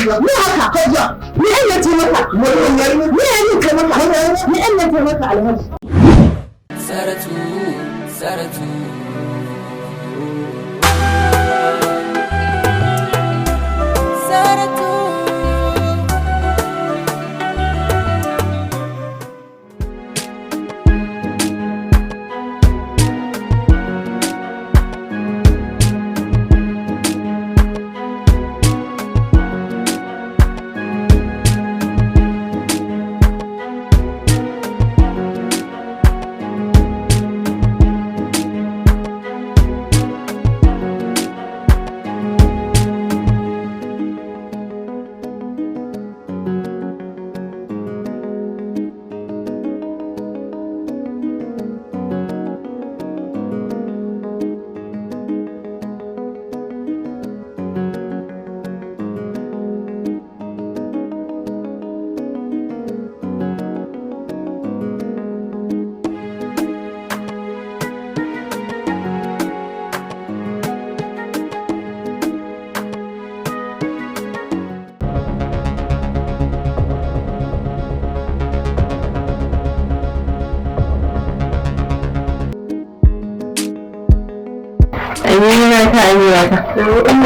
ni haka kaja ni an yace maka ni an kai maka ni an yace maka alhaji Saratu Saratu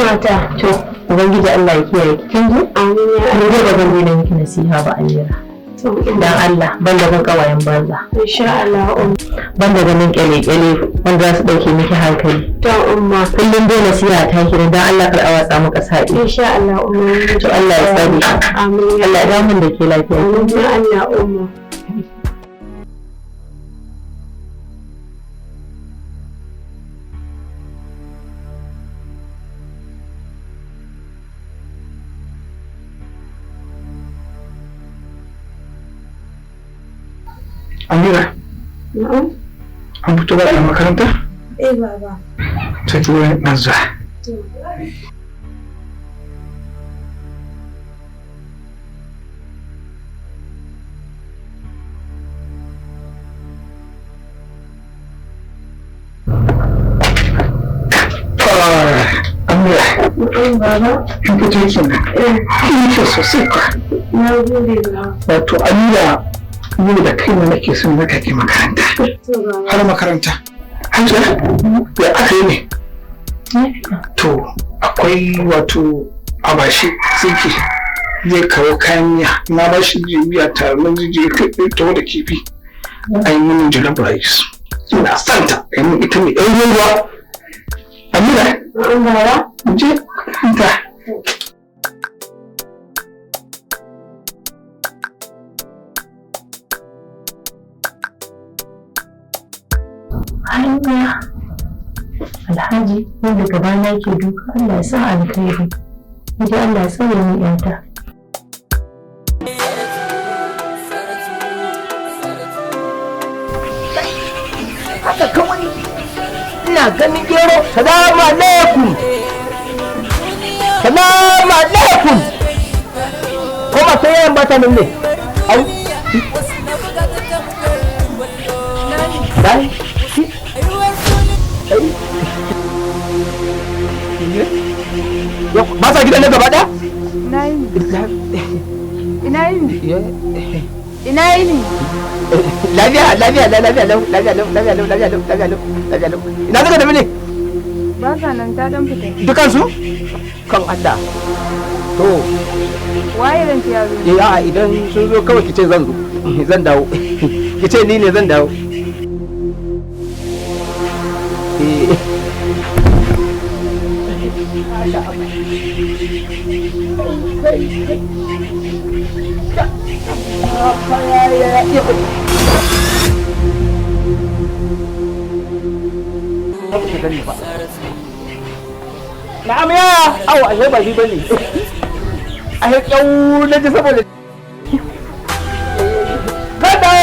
mata to ubangiji Allah ya kiyaye ki kin ji amin ya Allah ba zan daina miki nasiha ba Amira dan Allah ban da ban kawayen banza insha Allah ban da ganin kyale wanda za su dauke miki hankali to umma kullum dai nasiha ta ki dan Allah kar a watsa maka sa'i insha Allah umma to Allah ya tsare amin Allah ya mun da ke lafiya amin Allah umma Amira, an fito ba da makaranta? Baba. Ta ji wani ɗan zuwa. Amira. Baba. In fito kenan. Kin ce sosai kwa. Na gode ba. Wato Amira ni da kaina nake son na kake makaranta. Har makaranta. Hanja, ya aka yi ne? To, akwai wato abashi tsinki zai kawo kayan miya. Na ba shi jibiya tare da jijiya tawo da kifi. A yi mini jollof rice. Ina santa. A yi min ita mai ɗan ruwa. Amira, je makaranta. Hanya Alhaji wanda gabana ke duka Allah ya sa alkhairi idan Allah ya tsare ni yata haka kawai ina ganin gero salamu alaikum ko ba sai yan bata nan ne au dai ba sa gidan na gaba ɗaya? Ina yini? Lafiya lau. Ina daga tafi ne? Ba sa nan ta dan fita. Dukansu? Kan Allah. To. Waye ran ta yaro? A'a idan sun zo kawai kice zan dawo. Kice ni ne zan dawo. Na'am ya au ashe ba shi bane ashe kyau na ji saboda kada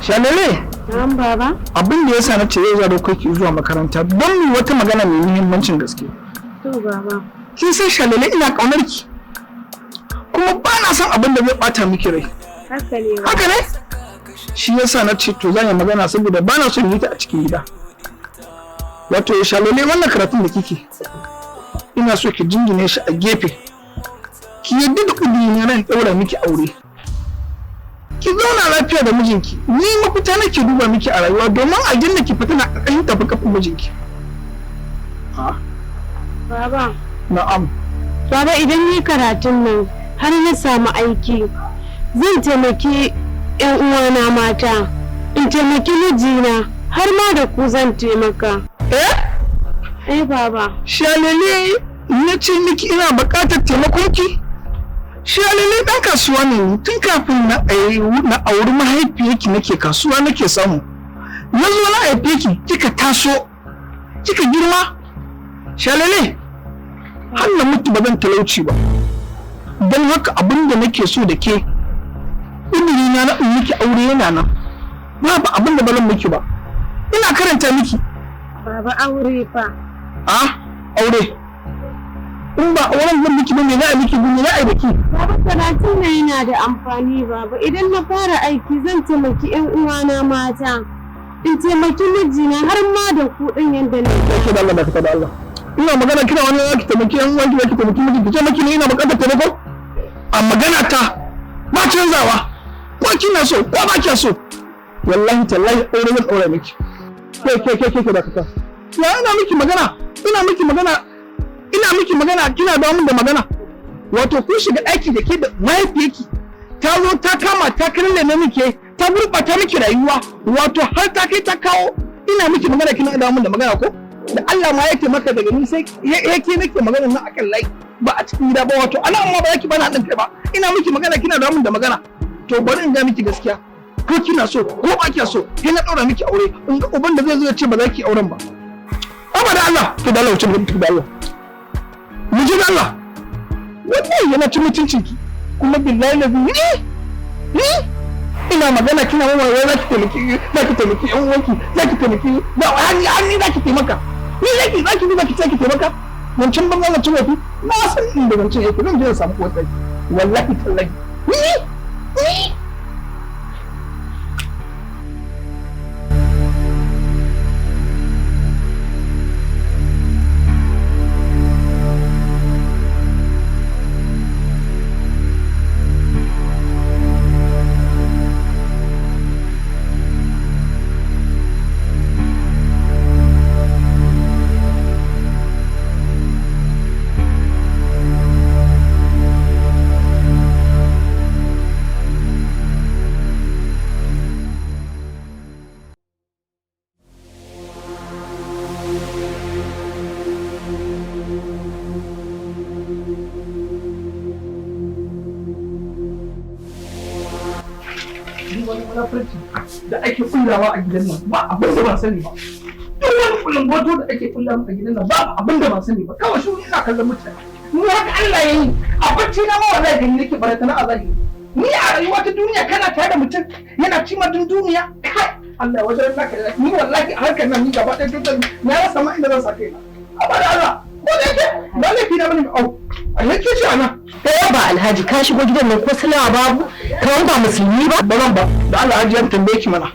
Shamili Na'am baba. Abin da yasa na ce yau za da kai ki zuwa makaranta don mu wata magana mai muhimmancin gaske. To baba. Kin san Shalele ina kaunar ki. Kuma ba na son abin da zai bata miki rai. Haka ne ba. Haka ne? Shi yasa na ce to zan yi magana saboda ba na son yi ta a cikin gida. Wato Shalele wannan karatun da kike ina so ki jingine shi a gefe. Ki yadda da kudi ne ran daura miki aure. Ki zauna lafiya da mijinki. Ni mafita nake duba miki a rayuwa domin a jinna ki fita na ƙarƙashin tafi kafin mijinki. Ha? Baba. Na'am. Baba idan ni karatun nan har na samu aiki zan taimaki 'yan uwana mata, in taimaki mijina har ma da ku zan taimaka. Eh baba. Shalele na ce miki ina buƙatar taimakon ki? Shalele ɗan kasuwa ne tun kafin na auri mahaifiyarki nake kasuwa nake samu. Na zo na haife ki kika taso kika girma. Shalele har na mutu ba zan talauci ba. Don haka abin da nake so da ke ilimi na in miki aure yana nan. Babu abin da ba zan miki ba. Ina karanta miki. Baba aure fa. Aure. In ba auren zan miki ba me za a miki me za a yi da ki? Baba karatun nan yana da amfani baba. Idan na fara aiki zan taimaki 'yan uwana mata. In taimaki mijina har ma da ku din yadda na Ke da Allah da ka da Allah. Ina magana kina wani zaki taimaki yan uwanki zaki taimaki mijinki ce miki ne ina buƙatar taimako? A magana ta ba canzawa. Ko kina so ko ba kiya so. Wallahi tallahi aure zan aure miki. Ke da ka. Ya ina miki magana kina ba mun da magana. Wato kun shiga ɗaki da ke da mahaifiyarki ta zo ta kama ta kalle ne miki ta gurɓata miki rayuwa wato har ta kai ta kawo ina miki magana kina da mun da magana ko da Allah ma yake maka daga ni sai yake nake magana nan akan lai ba a cikin gida ba wato ana amma ba yake bana hadin kai ba ina miki magana kina da mun da magana to bari in ga miki gaskiya ko kina so ko ba kiya so kai na daura miki aure in ga uban da zai zo ya ce ba za ki auren ba da Allah to da Allah wuce da Allah mu ji da Allah wallahi yana ci mutuncinki kuma billahi lazi ni ina magana kina mawa wai za ki taimaki yan uwanki za ki taimaki ba hanni za ki taimaka ni za ki taimaka wancan banza na cin wafi na san inda wancan yake zan je na samu kuwa tsaki wallahi tallahi ni da ake kullawa a gidan nan ba abin da ban sani ba duk wani kullum goto da ake kullawa a gidan nan ba abin da ban sani ba kawai shi ina kallon mutane mu haka Allah ya yi a bacci na ma wallahi gani nake barata na azali ni a rayuwa ta duniya kana tare da mutum yana ci madun duniya kai Allah wajen naka ni wallahi a harkar nan ni gaba ɗaya dukkan na rasa ma inda zan sa kai na abada Allah ko da yake ba laifi na bane au a yake shi ana kai ba Alhaji ka shigo gidan nan ko salawa babu ka ba musulmi ba ba da Allah hajiyar tambaye ki mana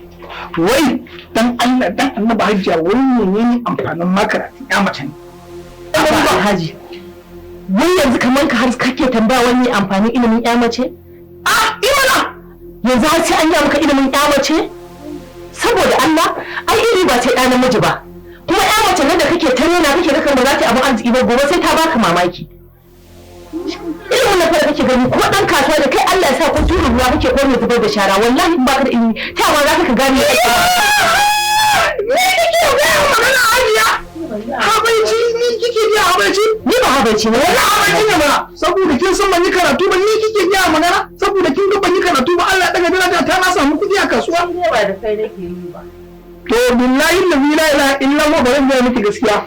wai dan Allah dan annabi hajiya wai menene amfanin makarantun ya mace ne ba Alhaji wai yanzu kaman ka har kake tambaya wani amfanin ilimin ya mace imana yanzu har sai an yi maka ilimin ya mace saboda Allah ai iri ba ce ɗa namiji ba kuma ya mace nan da kake ta nuna kake ga ba za ta abin arziki ba gobe sai ta baka mamaki ilimin na fara kake gani ko dan kasuwa da kai Allah ya sa kun tura ruwa kake ko mai zubar da shara wallahi in baka da ilimi ta ma za ka gane habaici ni kike biya habaici ni ba habaici ne wani habaici ne ba saboda kin san ban yi karatu ba ni kike biya magana saboda kin ga ban yi karatu ba Allah daga daraja ta na samu kudi a kasuwa ne ba da kai nake yi ba to billahi la ilaha illa huwa ba zan ga miki gaskiya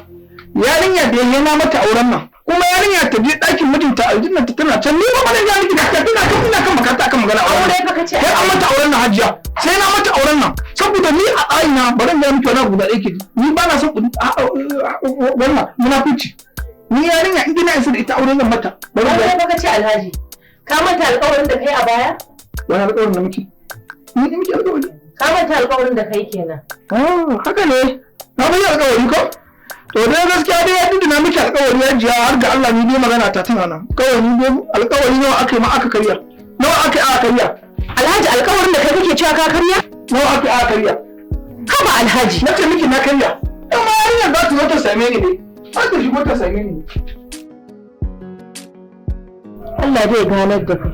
yarinya da yana mata auren nan kuma yarinya ta je ɗakin mijinta aljanna ta tana can, ni ba mana ya miki gaskiya tana kan makaranta akan magana aure fa kace sai an mata auren nan hajiya, sai na mata auren nan saboda ni a tsayina bari ga miki wani guda ɗaya ke ni ba na son wannan munafici. Ni yarinya in gina isa da ita aure zan mata. Bari fa kace Alhaji ka manta alƙawarin da kai a baya? Wani alƙawarin da miki? Ni da miki alƙawari. Ka manta alƙawarin da kai kenan. Haka ne. Na bayyana alƙawari ko? To dai gaskiya dai ya dindina miki alƙawari ya jiya har ga Allah ni dai magana ta tana nan. Alƙawari nawa aka yi ma aka karya? Nawa aka yi aka karya? Alhaji alƙawarin da kai kake cewa ka karya? Nawa aka yi aka karya? Haba Alhaji. Na ce miki na karya. Amma yarinyar za ta zo ta same ni ne. Za ta shigo ta same ni. Allah zai ganar da kai.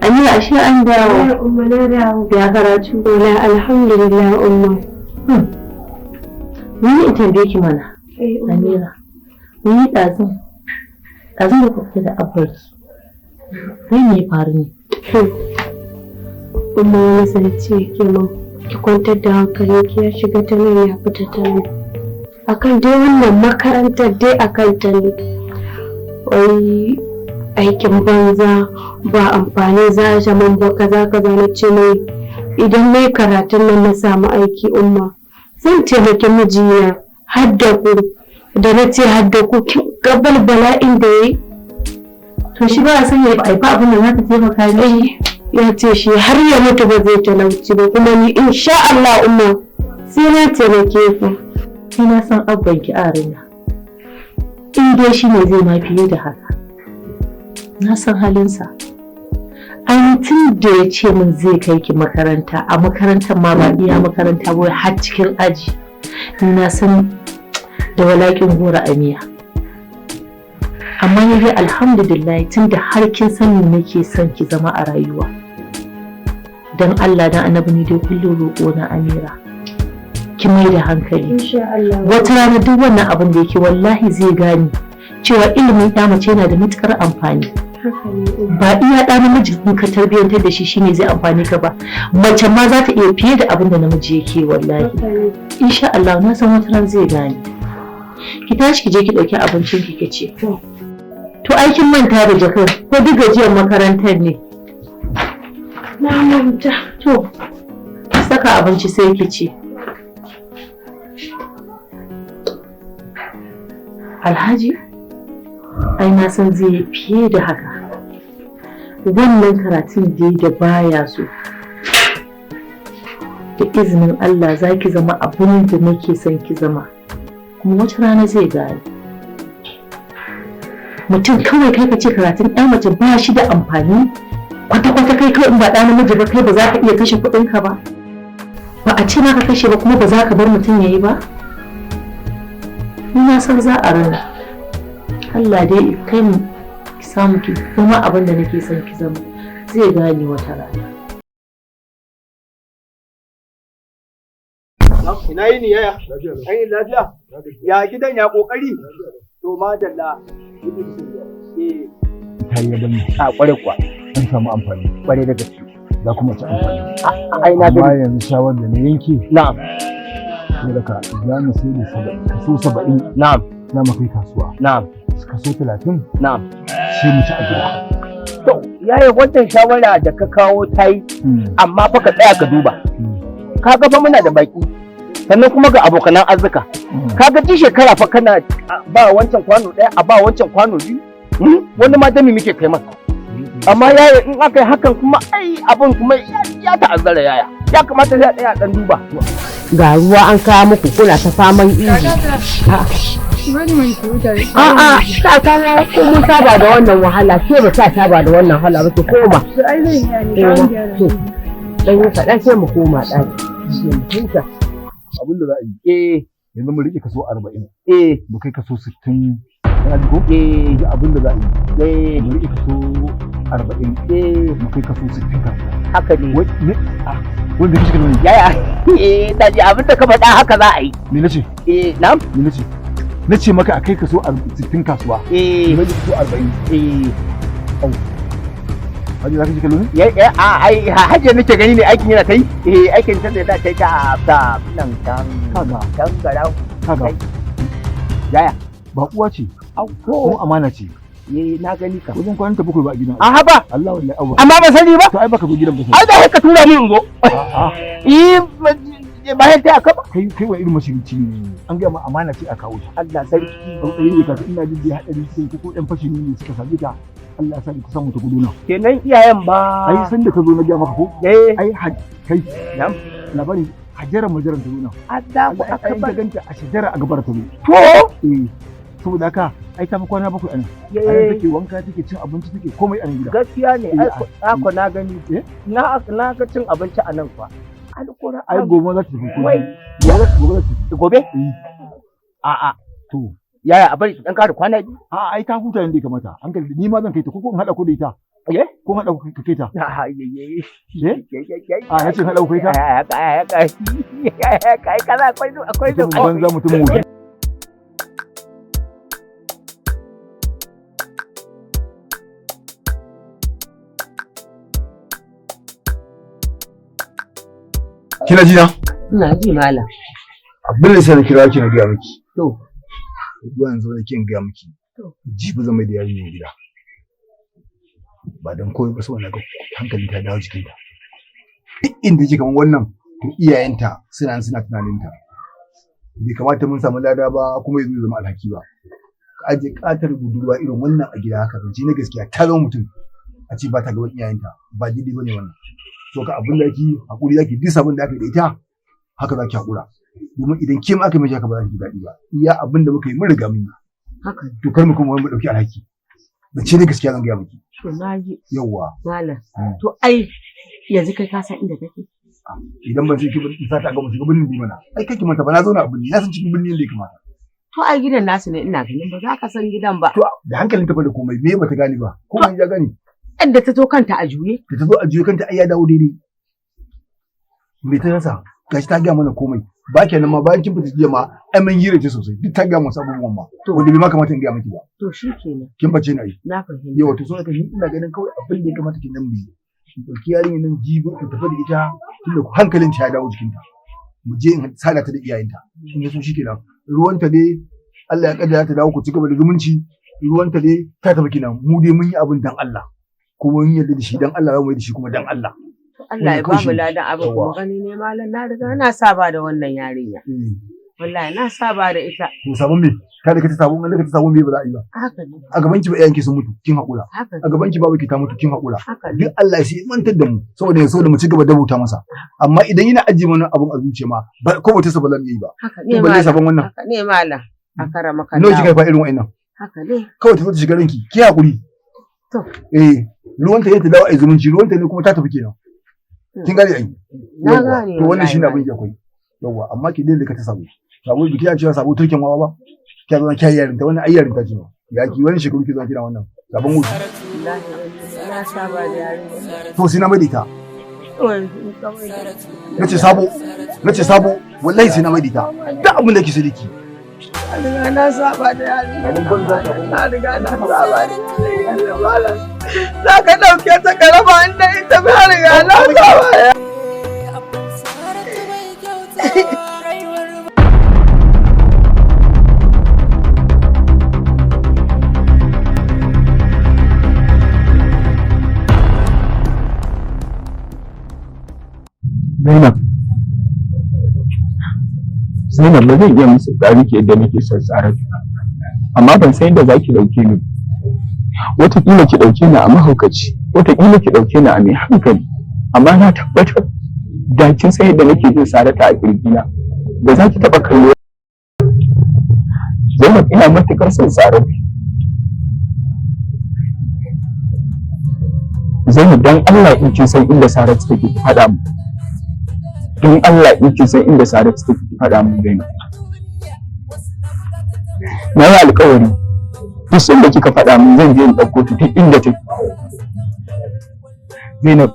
Amira ashe an dawo. Umma na dawo. Ya karatu. Wala alhamdulillah umma. Ni in tambaye ki mana. Amira. Ni ɗazun da kuka da abarki. Kai me faru ne? Umma ya zance ki mun. Ki kwantar da hankali ki ya shiga ta nan ya fita ta nan. Akan dai wannan makarantar dai akan ta ne. Wai aikin banza ba amfani za a zaman ba kaza na ce mai idan mai karatun nan na samu aiki umma zan taimaki mijina har da ku da na ce har da ku gabal bala'in da yayi to shi ba san ya ba abin da za ka taimaka ne ya ce shi har ya mutu ba zai talauci ba kuma ni insha Allah umma sai na taimake ku. Sai na san abban ki arina in dai shi ne zai ma fiye da haka. Na san halinsa. An tun da ya ce min zai kai ki makaranta, a makarantar ma ba iya makaranta ba har cikin aji. Ni na san da walakin gora a miya. Amma ni dai alhamdulillah tun da har kin sani nake son ki zama a rayuwa. Dan Allah dan Annabi ni dai kullum roƙo na Amira. Ki mai da hankali. Wata rana duk wannan abin da yake wallahi zai gane cewa ilimin ɗa mace yana da matuƙar amfani. Ba iya ɗa namiji in ka tarbiyyantar da shi shine zai amfani ka ba, mace ma za ta iya fiye da abin da namiji yake wallahi. Insha Allah na san wata ran zai gane. Ki tashi ki je ki ɗauki abincin ki ci. To aikin manta da jakar ko duk gajiyar makarantar ne. Na manta. To saka abinci sai ki ci. Alhaji ai na san zai fiye da haka. Wannan karatun da baya so da izinin Allah za ki zama abin da nake son ki zama, kuma wata rana zai gane. Mutum kawai kai ka ce karatun ɗa mace ba shi da amfani, kwata-kwata kai kawai in ba ɗa namiji ba kai ba za ka iya kashe kuɗinka ba, ba a ce ma ka kashe ba kuma ba za ka bar mutum ya yi ba. Ni na san za a rana. Allah dai kai mu ki samu ki zama abin da nake son ki zama, zai gane wata rana. Ina yi ni yaya? An yi lafiya? Ya gidan ya kokari? To madalla. Ta yi yaban a kware kuwa an samu amfani kware da gaske za kuma ci amfani. Ai na Amma yanzu shawar da na yanke. Na'am. Sai da ka za mu sai da kaso 70. Na'am. Za mu kai kasuwa. Na'am. kaso 30 na'am sai mu ci a gida. to yaya wannan shawara da ka kawo ta yi amma fa ka tsaya ka duba kaga fa muna da baki sannan kuma ga abokanan arzika kaga ji shekara fa kana ba wancan kwano ɗaya a ba wancan kwano biyu wani ma dami muke kai masa amma yaya in aka yi hakan kuma ai abin kuma ya ta'azzara yaya ya kamata sai a tsaya dan duba ga ruwa an kawo muku kuna ta faman ihu a'a ta kawo ko mun saba da wannan wahala ke ba ta saba da wannan wahala ba ki koma dan yi kaɗan sai mu koma ɗaki abin da za a yi yanzu mu rike kaso 40 mu kai kaso 60 kana ji ko abin da za a yi mu rike kaso 40 mu kai kaso 60 haka ne wanda kike gani yaya ta ji abin da ka faɗa haka za a yi me nace na'am me nace maka a kai kaso 60 kasuwa mu rike kaso 40 Haji za ka ji kallo ne? Ai haji nake gani ne aikin yana kai aikin ta da kai ta nan kan garau kaga yaya ba uwa ce ko amana ce na gani ka wajen kwanan ta bakwai ba a gidan a haba Allah wallahi abu amma ba sani ba to ai baka zo gidan ba ai da ka tura min in zo bayan ta aka ba kai wa irin mashirici ne an ga ma amana ce a kawo shi Allah sarki ban tsaye ne ka ina jin da hadari sai ko dan fashi ne suka sabe ta Allah ya sa ku samu ta guduna kenan iyayen ba ai san da ka zo na ga maka ko ai kai na'am labari hajjara majaran ta guduna Allah ku aka ba ganta a shajara a gabar ta ne to saboda haka ai ta fi kwana bakwai anan anan take wanka take cin abinci take komai a nan gida gaskiya ne ko na gani na ga cin abinci a nan fa ai gobe za ta tafi gobe a'a to yaya a bari dan ƙara kwana biyu ai ta huta yanda ya kamata hankali ni ma zan kai ta ko in haɗa ku da ita ko haɗa ku ka kai ta ya ce haɗa ku kai ta kaza akwai banza mutum mu kina ji na ina ji malam abin da sai na kira ki na gaya miki to zuwa yanzu da kin gaya miki jibi zan mai da yarinya gida ba dan koyi ba saboda ga hankali ta dawo jikinta duk inda kike kaman wannan to iyayenta suna tunanin ta bai kamata mun samu lada ba kuma yanzu zama alhaki ba ka aje katar budurwa irin wannan a gida haka zance na gaskiya ta zama mutum a ce ba ta gaban iyayenta ba daidai bane wannan to ka abin da yake hakuri zaki duk abin da aka da ita haka zaki hakura domin idan ke ma aka mai haka ba za ki daɗi ba iya abin da muka yi mun riga mun yi haka to kar mu kuma mu dauki alhaki da ce ne gaskiya zan ga miki to naji yawa malam to ai yanzu kai ka san inda kake idan ban sai ki bin sa ta ga mu shiga birnin bi mana ai kake mata ba na zauna a birni na san cikin birnin da ya kamata to ai gidan nasu ne ina ganin ba za ka san gidan ba to da hankalin ta fa da komai me bata gane ba ko ban ya gane yadda ta zo kanta a juye da ta zo a juye kanta ai ya dawo daidai me ta rasa gashi ta gaya mana komai ba kenan ma bayan kin fita jiya ma ai mun hira ce sosai duk ta gaya mu abubuwan ma wanda bai ma kamata in gaya miki ba to shikenan kin bace ni ai na fahimta yawa to so ka ni ina ganin kawai abin da ya kamata kin nan bi in dauki yarinya nan jibi in tafi da ita tunda hankalin ta ya dawo jikinta mu je in sada ta da iyayenta in yaso shikenan ruwanta dai Allah ya kaddara ta dawo ku ci gaba da zumunci ruwanta dai ta tafi kinan mu dai mun yi abin dan Allah kuma mun yarda da shi dan Allah za mu yi da shi kuma dan Allah Allah ya ba mu ladan abin kuma gani ne malam na riga na saba da wannan yarinya wallahi na saba da ita to sabon me kada ka ta sabon wanda ka ta sabon me ba za a yi ba haka ne a gaban ki ba iyayenki sun mutu kin hakura a gaban ki babu ki ta mutu kin hakura duk Allah ya sai mantar da mu saboda ya so da mu ci gaba da bauta masa amma idan yana ajiye mana abun a zuciya ma ko ba ta saba zan yi ba haka ne malam sabon wannan haka ne malam a karama kan nawa kika fa irin wa'annan haka ne kawai ta zo ta shiga ranki ki hakuri to ruwanta ne ta dawo a zumunci ruwanta ne kuma ta tafi kenan kin gane ai na gane to wannan shine abin da akwai yawa amma ki dai da ka ta sabo sabo biki an cewa sabo turken wawa ba ki zo ki yarin ta wannan ayyarin ta ce ya ki wani shekaru ki zo kira wannan sabon wuce na saba da yarinya to sai na mai ta nace sabo wallahi sai na mai ta duk abin da ki sai ki na saba da yarinya na riga na saba da yarinya za ka ɗauke ta ka raba inda ita ba riga na saba da Zainab ba zan iya musu tsari ke yadda nake son Saratu, amma ban san yadda za ki ɗauke ni. Wataƙila ki ɗauke ni a mahaukaci, wataƙila ki ɗauke ni a mai hankali, amma na tabbatar da kin san yadda nake jin Saratu a ƙirjina, ba za ki taɓa kallo. Zainab ina matuƙar son Saratu. Zainab dan Allah in kin san inda Saratu take ki faɗa mu. Don Allah in kin san inda Saratu take ki faɗa mu Zainab. Na yi alƙawari duk sanda kika faɗa min zan je in ɗauko ta duk inda take. Zainab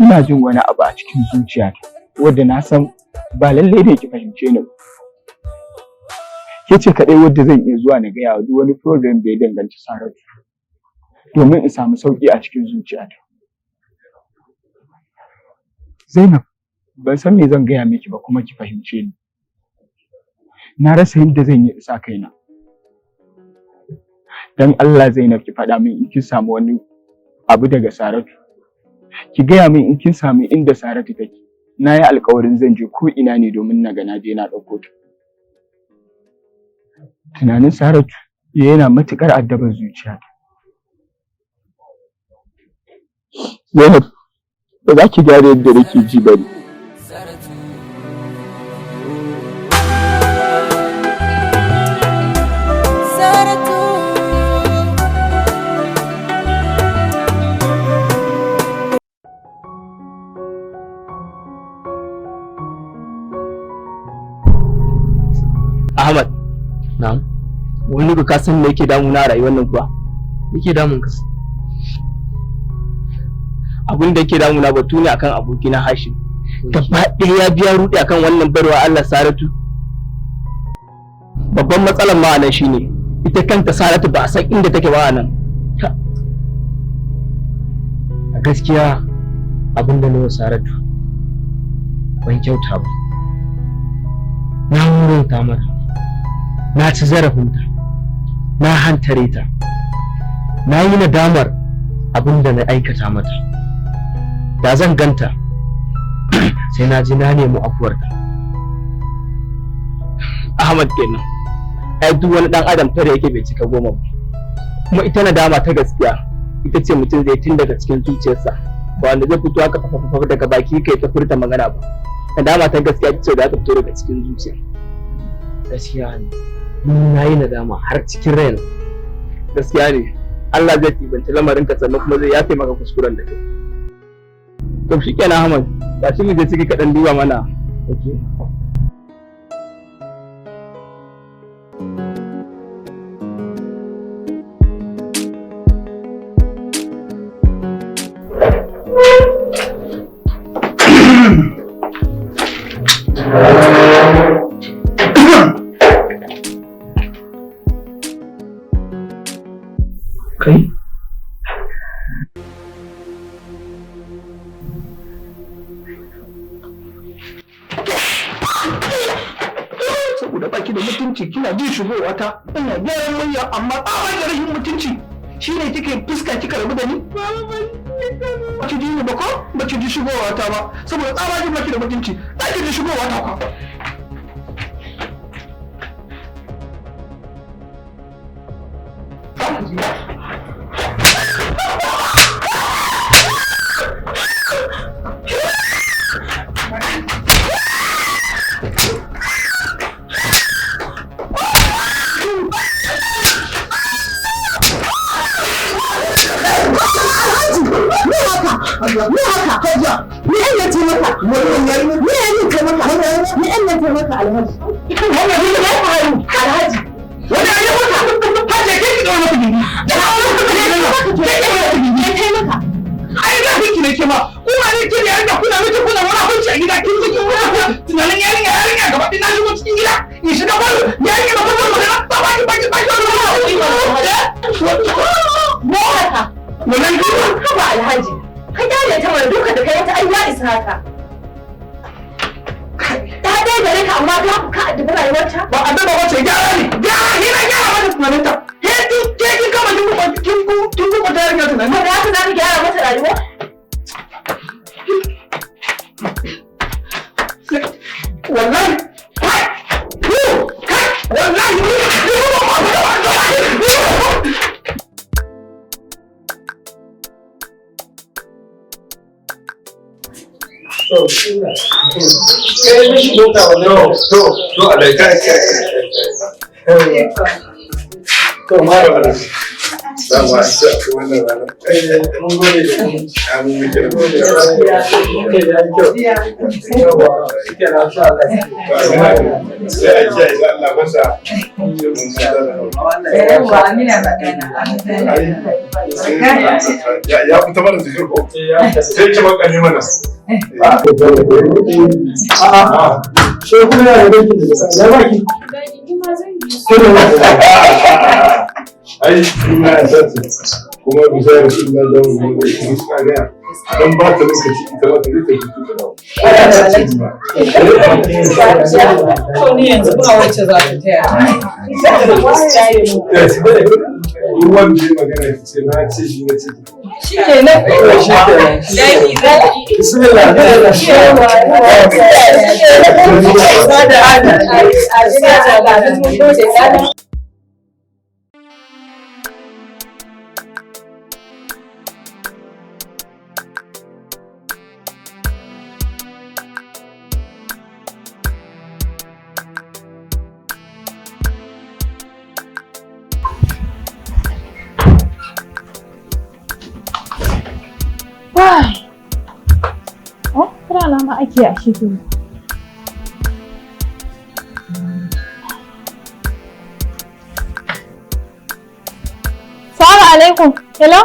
ina jin wani abu a cikin zuciyata wadda na san ba lallai da ki fahimce ni. Ke ce kaɗai wadda zan iya zuwa na gaya wa duk wani program da ya danganci Saratu domin in samu sauƙi a cikin zuciyata. Zainab ban san me zan gaya miki ba kuma ki fahimce ni. Na rasa yadda zan yi isa kaina. Dan Allah Zainab ki faɗa min in kin samu wani abu daga Saratu. Ki gaya min in kin samu inda Saratu take. Na yi alƙawarin zan je ko ina ne domin na ga na je na ɗauko ta. Tunanin Saratu yana matuƙar addabar zuciyata. Zainab ba za ki gane yadda nake ji ba ne. Ahmad. Na'am. Wani ka san me yake damuna a rayuwar nan kuwa? Yake damun ka? Abin da yake damuna batu ne akan abokina Hashim. Gaba ɗaya ya biya ruɗe akan wannan barwa Allah Saratu. Babban matsalar ma anan shine ita kanta Saratu ba a san inda take ba anan. A gaskiya abin da nawa Saratu ban kyauta ba. Na murunta mata. Na ci zarafinta, na hantare ta, na yi nadamar abin da na aikata mata. Da zan ganta sai na ji na nemi afuwarta. Ahmad kenan, ai duk wani ɗan adam tare yake bai cika goma ba. Kuma ita nadama ta gaskiya ita ce mutum zai tun daga cikin zuciyarsa, ba wanda zai fito haka fafafafa daga baki kai ta furta magana ba. Nadama ta gaskiya ita ce za ta fito daga cikin zuciya. Gaskiya ne. Na yi nadama har cikin raina. Gaskiya ne, Allah zai tibanci lamarinka sannan kuma zai yafe maka kuskuren da kai. To shi kenan Ahmad, ba shi mu je ciki kaɗan duba mana. Okay. Kai? Saboda baki da mutunci kina jin shigowa ta ina gyaran murya amma tsawon da rashin mutunci shine kike fuska kika rabu da ni? Ba ki ji ni ba ko? Ba ki ji shigowa ta ba saboda tsawon baki da mutunci za ki ji shigowa ta ko? Ya fita mana da shirko sai ki makale mana Shi kuma yana da banki da ya baki. ai ina sassa kuma bisa da shi na zama da shi suka gaya don ba ta lokaci ita ba ta rika To ni yanzu ba wacce za ta taya. ruwan da magana ki ce na ce shi na ce Shi ke nan. Bismillah. Oh, kira lama ake a shirin. Salamu alaikum. Hello?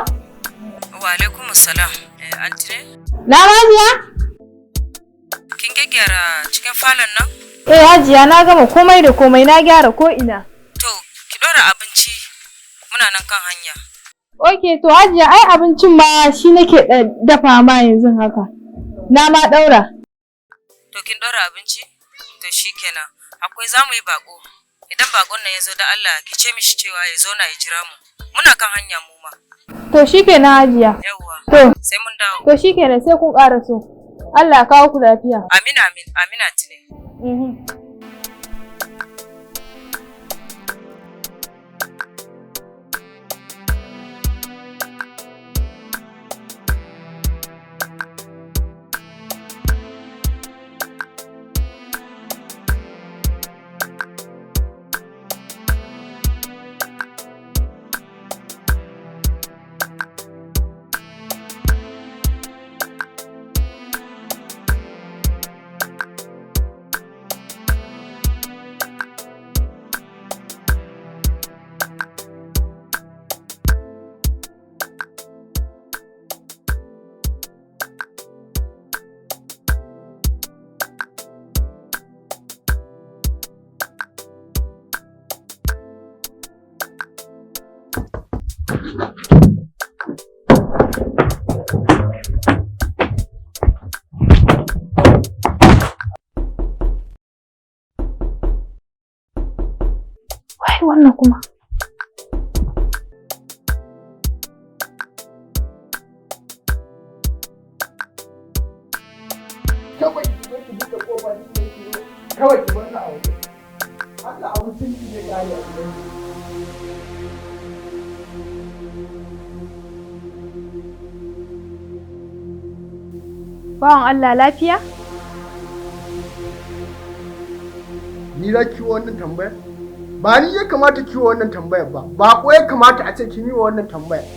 Wa alaikum assalam. Anti ne? Na Hajiya? Kin gyara cikin falon nan? Hajiya na gama komai da komai na gyara ko ina. To, ki ɗora abinci. Muna nan kan hanya. Okay, to Hajiya ai abincin ma shi nake dafa ma yanzu haka. Na ma ɗaura. To kin ɗora abinci? To shikenan. Akwai zamu yi bako. Idan bakon nan ya zo da Allah ki ce mishi cewa ya zo na ya jira mu. Muna kan hanya mu ma. To shikenan Hajiya. Yawwa. To sai mun dawo. To shikenan sai kun ƙara so. Allah ya kawo ku lafiya. Amin amin. Amina tine. Wai wannan kuma. Kawai ki buɗe ƙofa kawai ki bar ni a waje. Allah abincin ki zai ƙare a gidan ki. Bawan Allah lafiya? Ni za ki wannan tambayar? Ba ni ya kamata ki wannan tambayar ba. Ba ko ya kamata a ce kin yi wannan tambayar.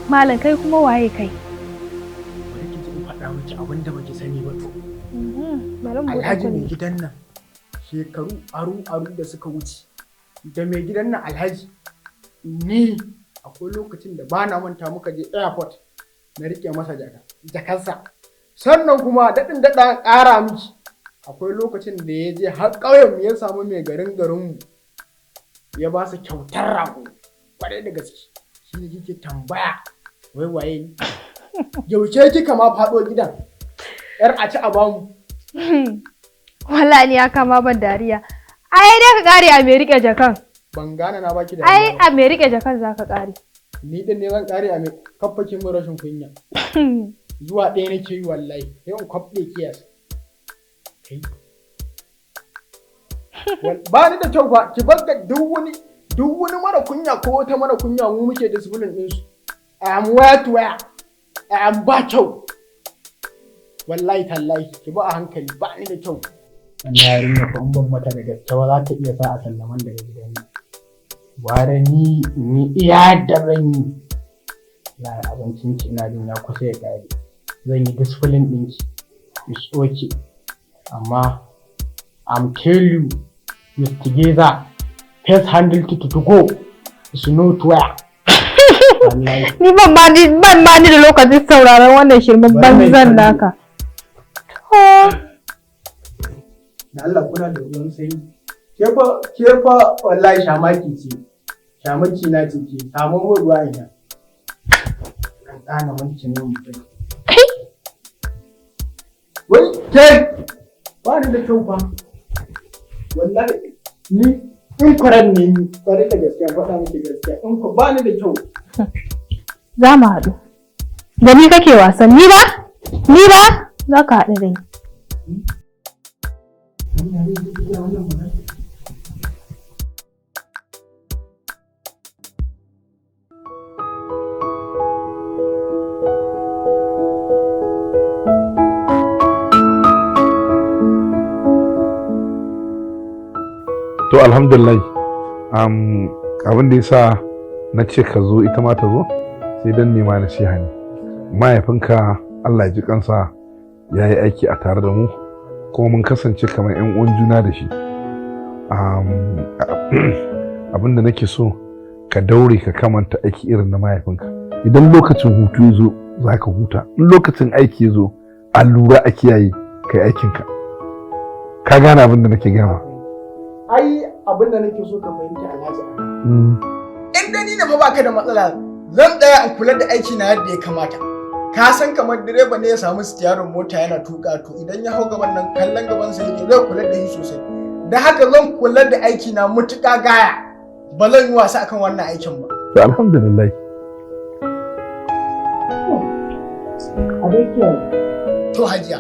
Malam kai kuma waye kai? Bari ki ji in faɗa miki abin da baki sani ba to. Alhaji mai gidan nan shekaru aru da suka wuce. Da mai gidan nan Alhaji ni akwai lokacin da ba na manta muka je airport na rike masa jakarsa. Sannan kuma daɗin daɗa ƙara miki akwai lokacin da ya je har ƙauyen ya samu mai garinmu ya ba su kyautar rago kwarai da gaske shi ne kike tambaya wai waye ni yaushe kika ma faɗo gidan yar a ci a bamu wallahi ni ya kama ban dariya ai dai ka kare a mai rike jakan ban gane na baki da ai a mai rike jakan zaka kare ni din ne zan kare a mai kaffakin mu rashin kunya zuwa ɗaya nake yi wallahi sai in kwabɗe kiyas kai ba ni da kyau fa ki bar duk wani mara kunya ko wata mara kunya mu muke discipline din su I am where to where I am ba kyau wallahi tallahi ki ba a hankali ba ni da kyau. Wannan yarinya ko in ban mata da gaske ba za ta iya sa a sallaman daga gidan nan. Ware ni iya da zan yi. Na abincin ki ina jin ya kusa ya kare. Zan yi discipline ɗinki. It's okay. Amma I'm tell you, Mr. Together, first handle to go. It's not where. Ni ban ma ni da lokacin sauraron wannan shirmin banzan naka. Da Allah kuna da ruwan sanyi. Ke fa wallahi shamaki ce. Shamaki na ce ke samun ruwa ina. Kan tsana wancan ne mutum. Wai ke ba ni da kyau fa. Wallahi ni in kwaran ne ni kwarai da gaskiya faɗa miki gaskiya in ku ba ni da kyau. Za mu haɗu. Da ni kake wasan ni ba? Ni ba? Za ka haɗu da ni. To alhamdulillah abin da ya sa na ce ka zo ita ma ta zo sai don nema nasiha ne. Mahaifinka Allah ya ji kansa ya yi aiki a tare da mu kuma mun kasance kamar 'yan uwan juna da shi. Abin da nake so ka daure ka kamanta aiki irin na mahaifinka. Idan lokacin hutu ya zo za ka huta, in lokacin aiki ya zo a lura a kiyaye kai aikinka. Ka gane abin da nake gama. Ai abin da nake so ka fahimta Alhaji in da ni da fa baka da matsala zan tsaya in kula da aiki na yadda ya kamata. Ka san kamar direba ne ya samu stiyarin mota yana tuka to idan ya hau gaban nan kallon gaban sa yake zai kula da shi sosai. Da haka zan kula da aiki na mutuƙa gaya ba zan yi wasa akan wannan aikin ba. To alhamdulillah. A dai kiyaye. To Hajiya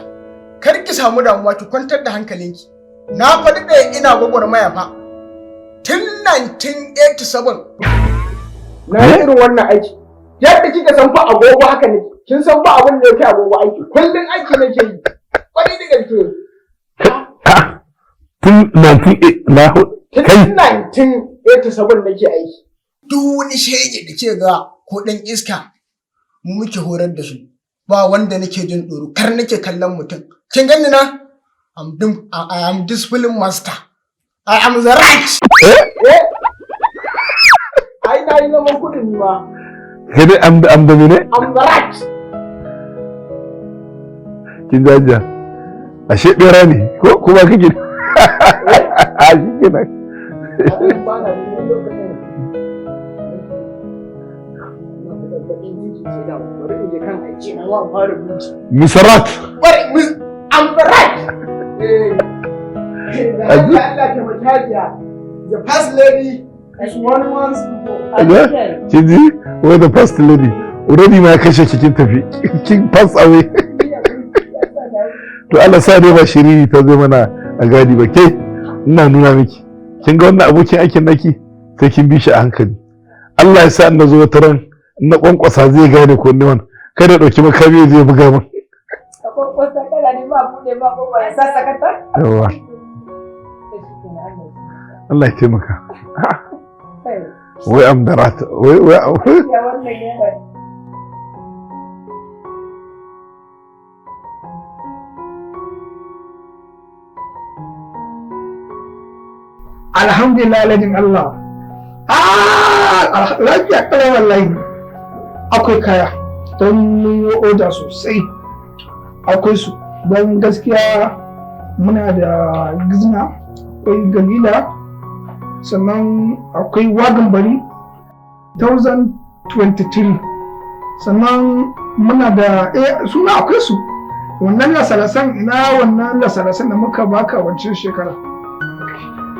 kar ki samu damuwa ki kwantar da hankalinki. Na faɗi da ina gwagwarmaya fa tun 1987 na yi irin wannan aiki. Yadda kika san fa agogo haka ne, kin san ba abin da yake agogo aiki. Kullum aiki nake yi. Kwani da gaske. Tun 1987 nake aiki. Duk wani shege da ke ga ko ɗan iska mu muke horar da shi. Ba wanda nake jin tsoro, kar nake kallon mutum. Kin gani na? I am discipline master. I am the right. Ai na yi zaman kudu ni ma. Kai am da mene? I'm the right. Kin jaja. Ashe bera ne ko kuma kake? A shi kenan. Misarat. I'm the right. The first lady is one month before. Kiji, where the first lady already ma kashe kin tafi. Kin pass away. To Allah sa dai ba shiri ta zo mana a gadi ba ke ina nuna miki. Kin ga wannan abokin aikin naki sai kin bi shi a hankali. Allah ya sa in zo wata ran na kwankwasa zai gane ko ne wannan. Kada dauki makami zai buga min. Yawa. Allah ya taimaka. Wai am da rata. Wai. Alhamdulillah ladin Allah. Lafiya kala wallahi. Akwai kaya don mun yi oda sosai. Akwai su don gaskiya muna da gizna, akwai galila, sannan akwai wagon bari 2023, sannan muna da suna akwai su wannan lasalasan ina wannan lasalasan da muka baka wancan shekara.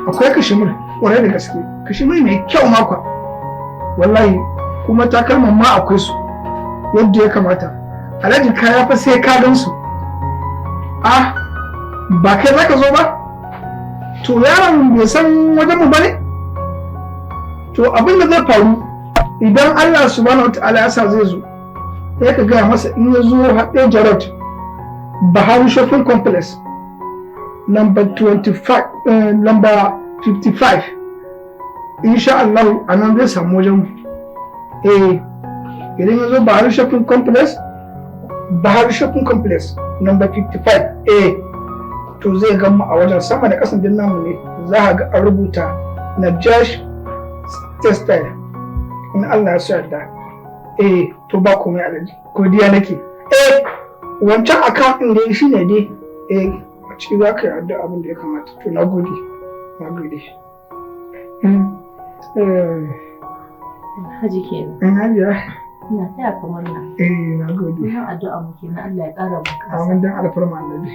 Akwai kashimir kwarai da gaske, kashimir mai kyau makwa wallahi, kuma takalman ma akwai su yadda ya kamata. Alhaji kaya fa sai ka gan su. Ba kai zaka zo ba? To yaron bai san wajen mu bane? To abin da zai faru idan Allah subhanahu wataala ya sa zai zo, sai ka gaya masa in ya zo haɗe Jarot Bahari Shopping Complex, number 55. Insha Allah a nan zai samu wajen idan ya zo Bahari Shopping Complex, number 55 to zai gama a wajen sama da kasan din namu ne za a ga an rubuta Najash Textile in Allah ya so yarda. To ba komai alaji, godiya nake. Wancan account din dai shine dai a ciki za ka yi addu'a abin da ya kamata. To na gode. Haji kenan. Hajiya. Ina taya ka murna. Na gode. Ina addu'a mu kenan Allah ya ƙara maka. Amin dan alfarma annabi.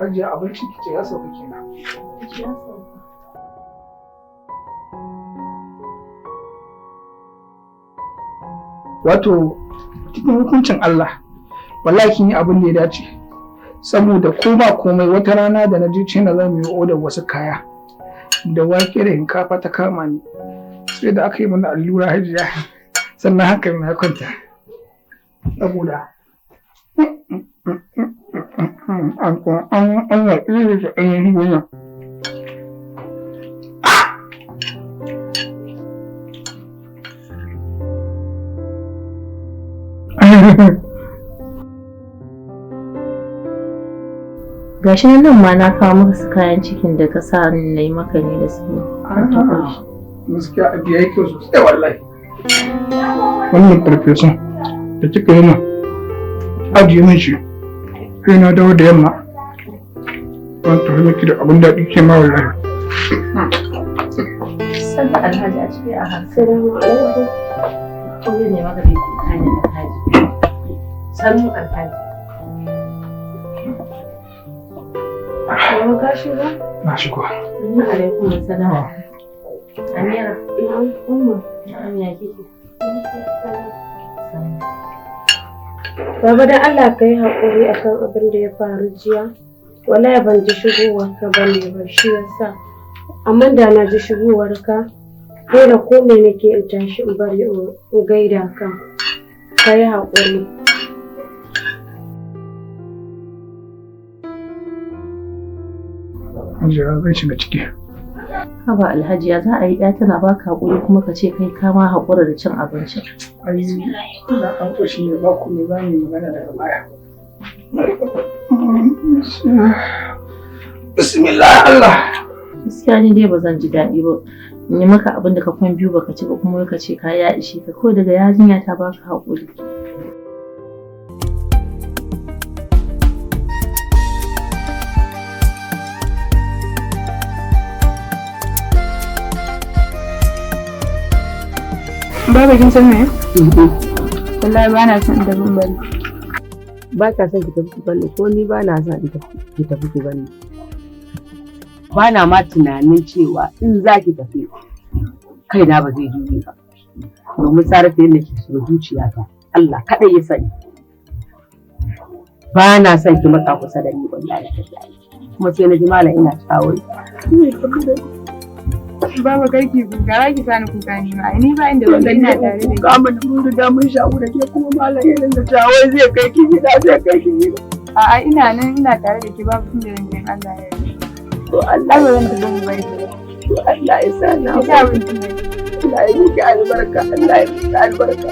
Hajiya abinci kice ya sauka kenan. Ya sauka. Wato cikin hukuncin Allah wallahi kin yi abin da ya dace saboda ko ba komai wata rana da na je China zan yi odar wasu kaya da wake da hinkafa ta kama ni sai da aka yi mana allura hajiya sannan hankali na kwanta saboda an yaƙi da ainihin wannan gashi nan ma na kawo maka su kayan cikin da ka sa na yi maka ne da su. Gaskiya a biya yake sosai wallahi. Wannan farfesun da kika yi min ajiye min shi sai na dawo da yamma. Ban tafi miki da abin daɗi ke ma wallahi. Sanda Alhaji a ciki a Assalamu alaikum. Ko ne maka da kayan Alhaji. Sannu Alhaji. Ka shigo? Na shigo. Assalamu alaikum assalam. Amira. Umma. Ya kike? Baba dan Allah ka yi haƙuri akan abin da ya faru jiya. Wallahi ban ji shigowar ka bane ba shi yasa. Amma da na ji shigowar ka, dole ko me nake in tashi in bari in gaida ka. Ka yi haƙuri. Hajiya zai shiga ciki. Haba Alhaji ya za a yi ɗaya tana baka haƙuri kuma ka ce kai ka ma haƙura da cin abinci. Ai, na an ƙoshi ne ba ku ne za mu yi magana daga baya. Bismillah Allah. Gaskiya ni dai ba zan ji daɗi ba. In yi maka abin da ka kwan biyu baka ci ba kuma ka ce ka ya ishe ka kawai daga yarinya ta baka haƙuri. Baba kin san me? Wallahi ba na son da bari. Ba ka son ki tafi ki balle ko ni ba na son ki tafi ki balle. Ba na ma tunanin cewa in za ki tafi kaina ba zai jure ba. Domin sarrafa yadda ke so zuciyata Allah kaɗai ya sani. Ba na son ki matsa kusa da ni wallahi kuma sai na ji malam ina shawari. Baba karki gara ki sani kuka ni ma ni ba inda wanda ina tare da ki. Ga mun riga mun shawo da ke kuma malam ya dinga shawari zai kai ki gida zai kai ki gida. A'a ina nan ina tare da ki babu tun da ran Allah ya yi. To Allah ba zan tafi mu bai. To Allah ya sa na. Ki ta abinci ne. Allah ya yi albarka Allah ya yi albarka.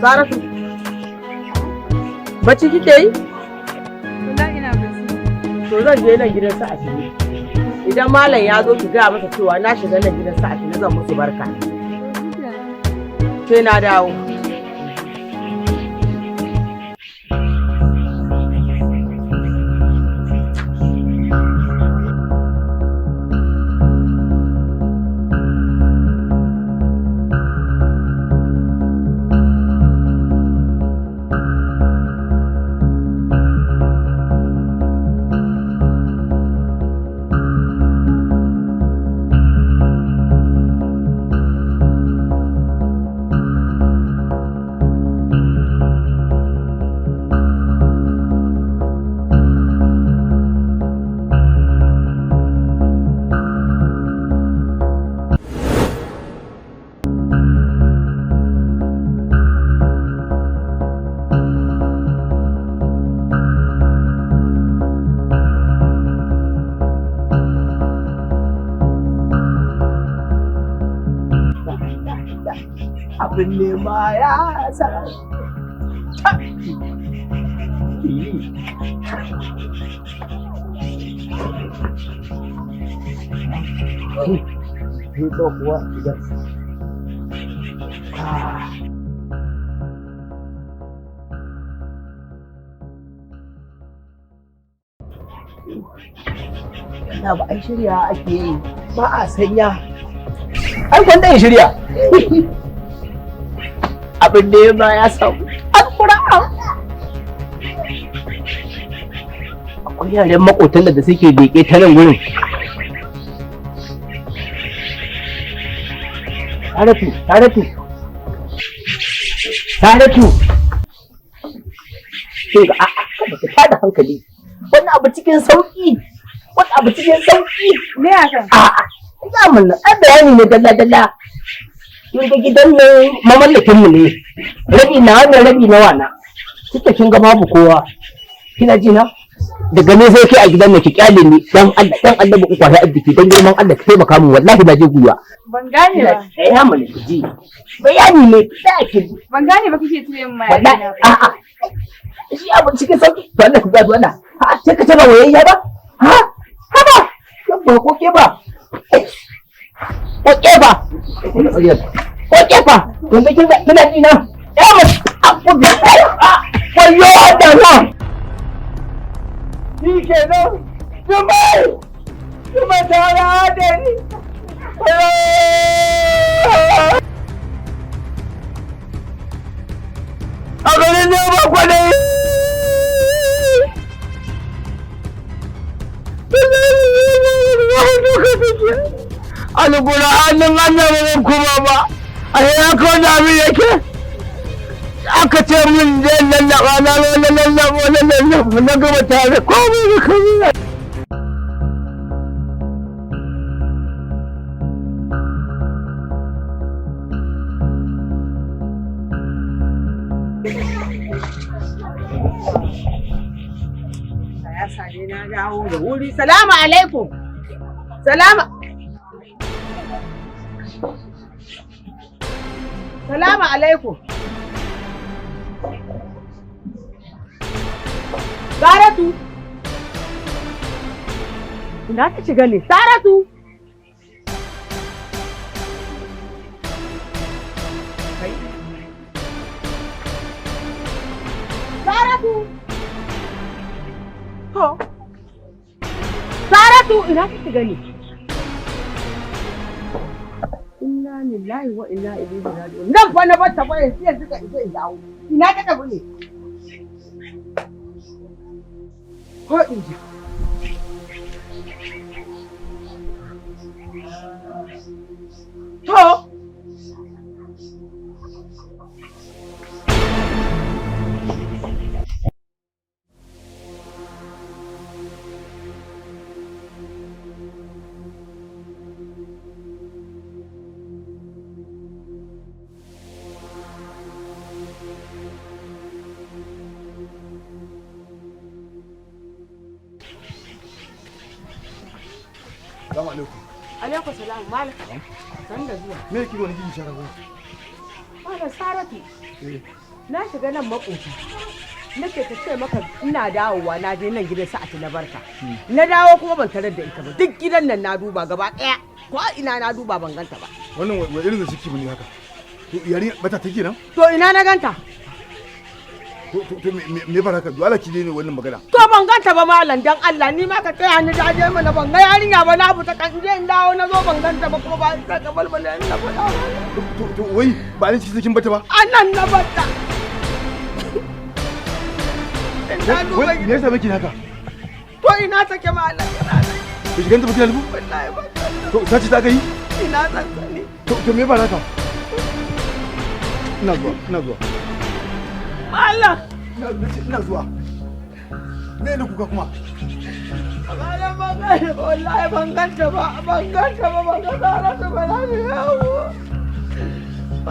Saratu, bacci kike yi? Wallahi ina bacci. To zan je nan gidan sa Atine. Idan malam ya zo ki ga masa cewa na shiga nan gidan sa Atine zan musu barka. Sai na dawo. abin nema ya sa. Na ba ai shirya ake yi ba a sanya. Ai kwanda ya shirya. Abin da ya ba ya samu. Alƙur'an. Akwai yaren makotan da suke leƙe ta nan gurin. Saratu. Sai ga kada ka tada hankali. Wani abu cikin sauki. Me haka? Zaman nan ai bayani ne dalla. Kin ga gidan nan mamallakin mu ne. Rabi na wannan rabi na wana. Kika kin ga babu kowa. Kina ji na? Daga ne sai kai a gidan nan ki kyale ni dan Allah ku kwashi arziki dan girman Allah ka taimaka min wallahi ba je guya. Ban gane ba. Eh ha mun ji. Bayani ne da ki. Ban gane ba kike tuye min mai. Wallahi shi abin cikin sauki to Allah ku ga wannan. Sai ka taba wayayya ba? Haba. Ba ko ke ba. Ko kefa yanzu kina ji na aku da wayo da na shi kenan Jumai tara da ni a garin ne ba kwanai alƙur'anin annabin kuma ba a yana kawo da abin yake aka ce min zai lallaba na lallaba na gaba tare komai da kamar ya sade na dawo da wuri. Salamu alaikum. Salamu alaikum. Saratu. Ina ta shiga ne? Saratu. Saratu. To. Saratu ina ta shiga ne? Inna lillahi wa inna ilaihi raji'un. Nan fa na bata fa yanzu suka isa in dawo. Ina ka tafi ne? Ko in ji. To. Assalamu alaikum. Alaikum salam malam. San da zuwa. Me yake wani gidi shara ko? Malam Saratu. Na shiga nan makoci. Nake ta ce maka ina dawowa na je nan gidan Sa'atu na barka. Na dawo kuma ban tarar da ita ba. Duk gidan nan na duba gaba daya. Ko ina na duba ban ganta ba. Wannan wai irin da suke muni haka. To yari bata take nan? To ina na ganta? To me baraka dole ki ne wannan magana. To ban ganta ba malam dan Allah ni ma ka taya ni da je mana ban ga yarinya ba na fita kan je in dawo na zo ban ganta ba kuma ba ka ga balbala na fada. To wai ba ni cikin bata ba? Annan na bata. Wai me yasa miki haka? To ina take malam ina nan. Ki ganta ba ki albu? Wallahi ba. To sace ta kai? Ina san sani. To me baraka? Ina zuwa. Malam! Ina zuwa. Me ne kuka kuma? Malam wallahi ban ganta ba ban ga Saratu ba na yawo.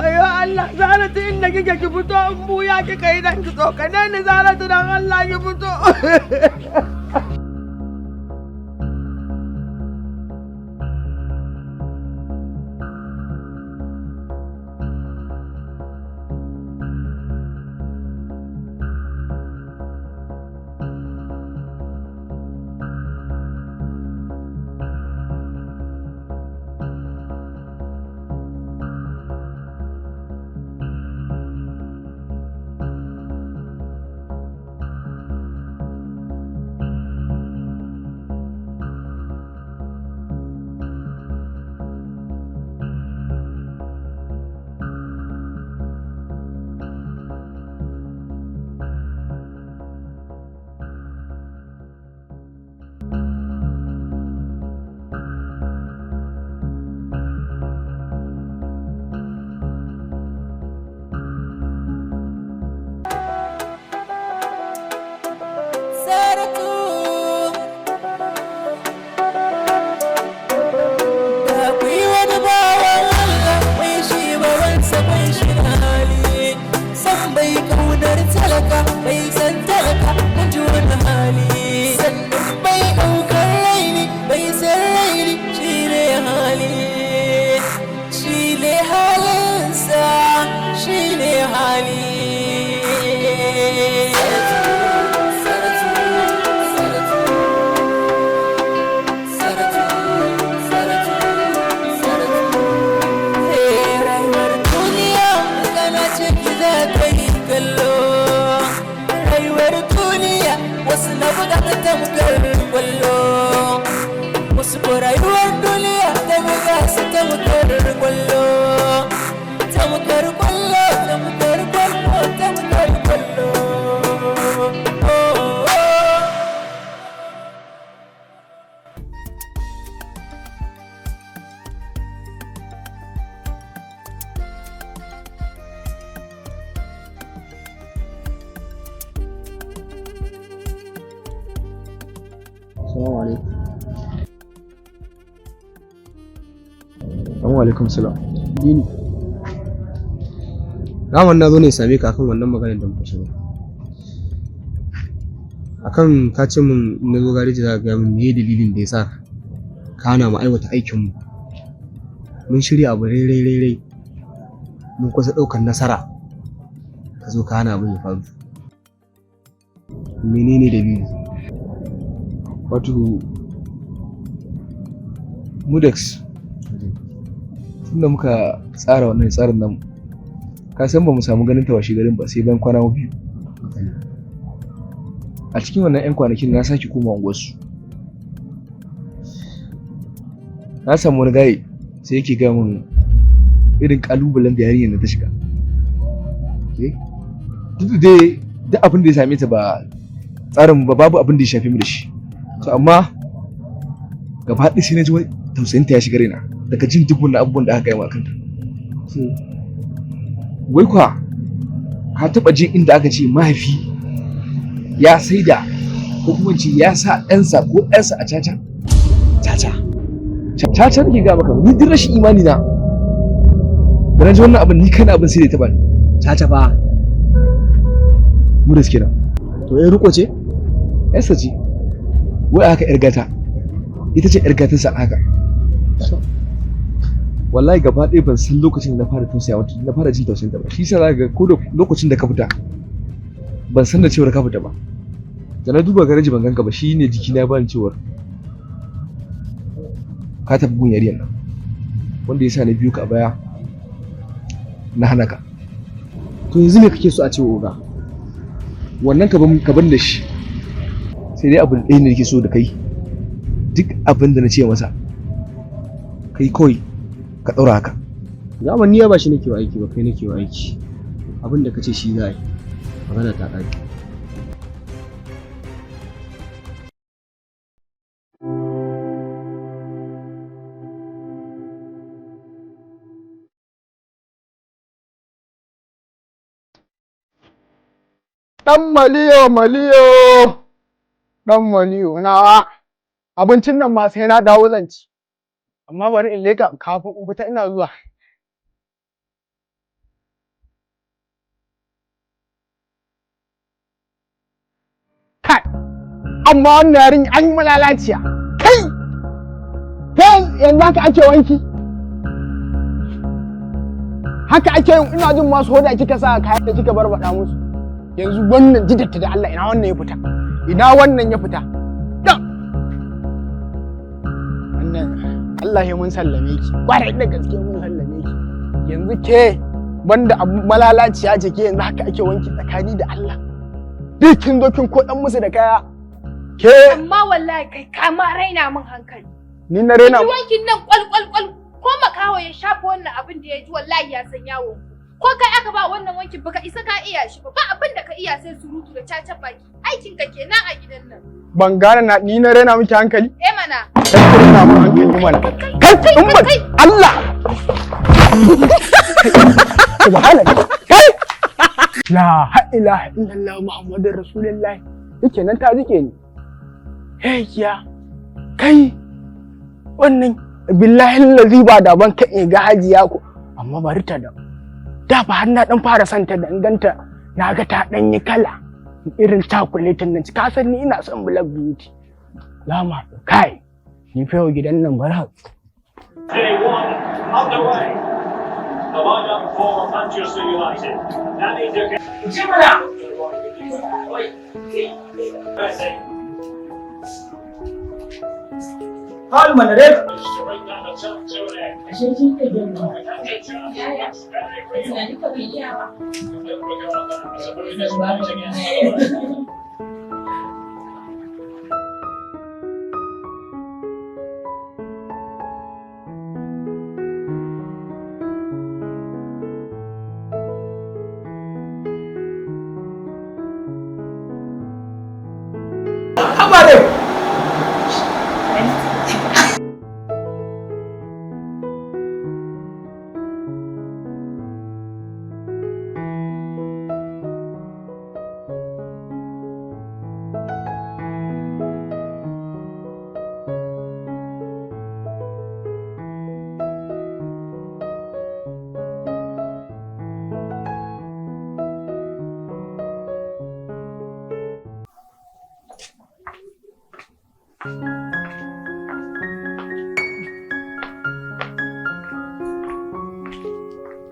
Ayo Allah Saratu inda kike ki fito in buya kika yi dan ki tsokane ni Saratu dan Allah ki fito. talaka bai san talaka mun ji wani hali sannan bai ɗaukar raini bai san raini shi ne hali shi ne halinsa shi ne hali wasu na buga ta tamkar kwallo wasu ko rayuwar duniya ta buga su tamkar kwallo tamkar kwallo tamkar kwallo tamkar kwallo Assalamu alaikum salam. Dini. Raman na zo ne same ka akan wannan maganar da muka shiga. Akan ka ce min na zo gareji za ka ga min me dalilin da yasa ka hana mu aiwata aikin mu. Mun shirya abu rai. Mun kusa ɗaukar nasara. Ka zo ka hana abin ya faru. Menene dalili? Wato Mudex tunda muka tsara wannan tsarin nan ka san ba mu samu ganin ta washe garin ba sai bayan kwana biyu a cikin wannan 'yan kwanakin na sake koma unguwarsu na samu wani gaye sai yake gaya min irin kalubalen da yarinyar da ta shiga duk da duk abin da ya same ta ba tsarin ba babu abin da ya shafe mu da shi to amma gaba ɗaya sai na ji tausayinta ya shiga raina daga jin duk wannan abubuwan da aka gaya wa kanta wai kuwa ka taɓa jin inda aka ce mahaifi ya saida ko kuma ce ya sa ɗansa ko ɗansa a caca nake ga maka ni duk rashin imani na da na ji wannan abin ni kana abin sai da taɓa ni caca fa mu da suke nan to ya riko ce yarsa ce wai aka irgata ita ce irgatarsa haka wallahi gaba ɗaya ban san lokacin da na fara tausaya wata na fara jin tausayin ta ba shi yasa zaka ga ko da lokacin da ka fita ban san da cewar ka fita ba da na duba garaji ban ganka ba shine jiki na bani cewar ka tafi gun yariyan nan wanda yasa na biyo ka a baya na hana ka to yanzu me kake so a ce oga wannan ka ban da shi sai dai abu ɗaya ne nake so da kai duk abin da na ce masa kai kawai ka ɗaura haka zaman niyya ba shi nake wa aiki ba kai nake wa aiki abin da kace shi za a yi magana ta ƙare ɗan maliyo nawa abincin nan ma sai na dawo zan ci amma bari in leka kafin in fita ina zuwa kai amma wannan yarin an yi malalaciya kai yanzu haka ake wanki haka ake yin ina jin masu hoda kika sa kayan da kika barbada musu yanzu wannan jidatta da Allah ina wannan ya fita wannan Allah ya mun sallame ki kwarai da gaske mun sallame ki yanzu ke banda malalaciya ce ke yanzu haka ake wanki tsakani da Allah duk kin zo kin kodan musu da kaya ke amma wallahi kai ka ma raina min hankali ni na raina wankin nan kwal ko makaho ya shafa wannan abin da ya ji wallahi ya san yawo ko kai aka ba wannan wankin baka isa ka iya shi ba abin da ka iya sai surutu da caca baki aikin ka kenan a gidan nan ban gane na ni na raina miki hankali mana kai raina mun hankali mana kai umman Allah subhanallah kai la ilaha illallah muhammadur rasulullah yake nan ta jike ni hey kiya kai wannan billahi allazi ba da ban kai ga hajiya ko amma bari ta da fa har na dan fara santa da inganta na ga ta ɗan yi kala irin cakuletin nan ka san ni ina son black beauty za mu haɗu kai ni fa yau gidan nan bara Day 1 underway. The lineup for Manchester United. Danny Duggan. Jimena. Messi. Hal Manarek. To bring that attack to an end.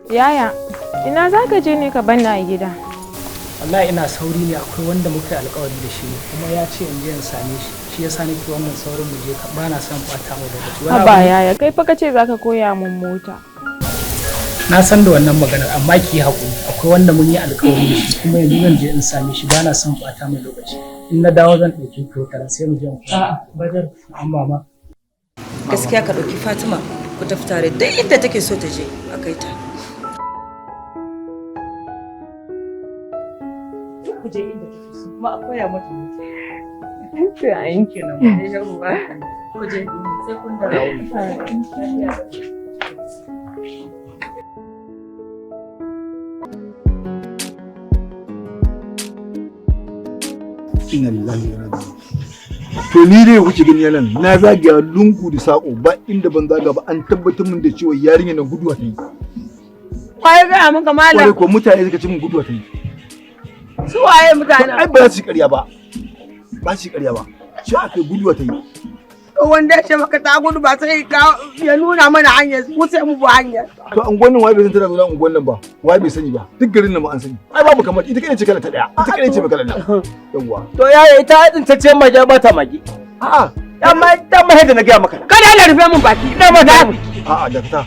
Yaya, ina za ka je ne ka banna a gida? wallahi ina sauri ne akwai wanda muka yi alkawari da shi kuma ya ce in je in same shi yasa nake wannan saurin mu je ba na son bata mai lokaci Haba yaya, kai fa kace zaka koya mun mota. na san da wannan maganar amma ki haƙuri akwai wanda mun yi alkawari da shi kuma yanzu zan je in same shi ba na son bata mai lokaci in na dawo zan ɗauki kyautar sai mu je mu a'a badar amma ma gaskiya ka ɗauki Fatima ku tafi tare duk inda take so ta je a kai ta ku je inda take so kuma a koya mata To a yanke nan ba ne yawa. ku je sai kun dawo Inna lillahi wa inna ilaihi to ni dai kuke gani nan na zagaya lungu da sako ba inda ban zaga ba an tabbatar min da cewa yarinya nan guduwa ta yi. Kwaye ga maka malam. Kwarai ko mutane suka ce min guduwa ta yi. Su waye mutane? Ai ba za su ƙarya ba. Ba su ƙarya ba. Shi aka guduwa ta yi. Wanda ya ce maka ta gudu ba sai ya nuna mana hanyar mu sai mu bi hanyar. To angonin wai bai san tana zuwa angon nan ba. Wai bai sani ba. Duk garin nan ma an sani. Ai babu kamar ita kai ce kala ta daya. Ita kai ce mai kalan nan. Yawwa. To yaya ita ta ce maje bata magi. A'a. Dan ma da na gaya maka. Kada Allah rufe mun baki. Ina ma da. A'a dakata.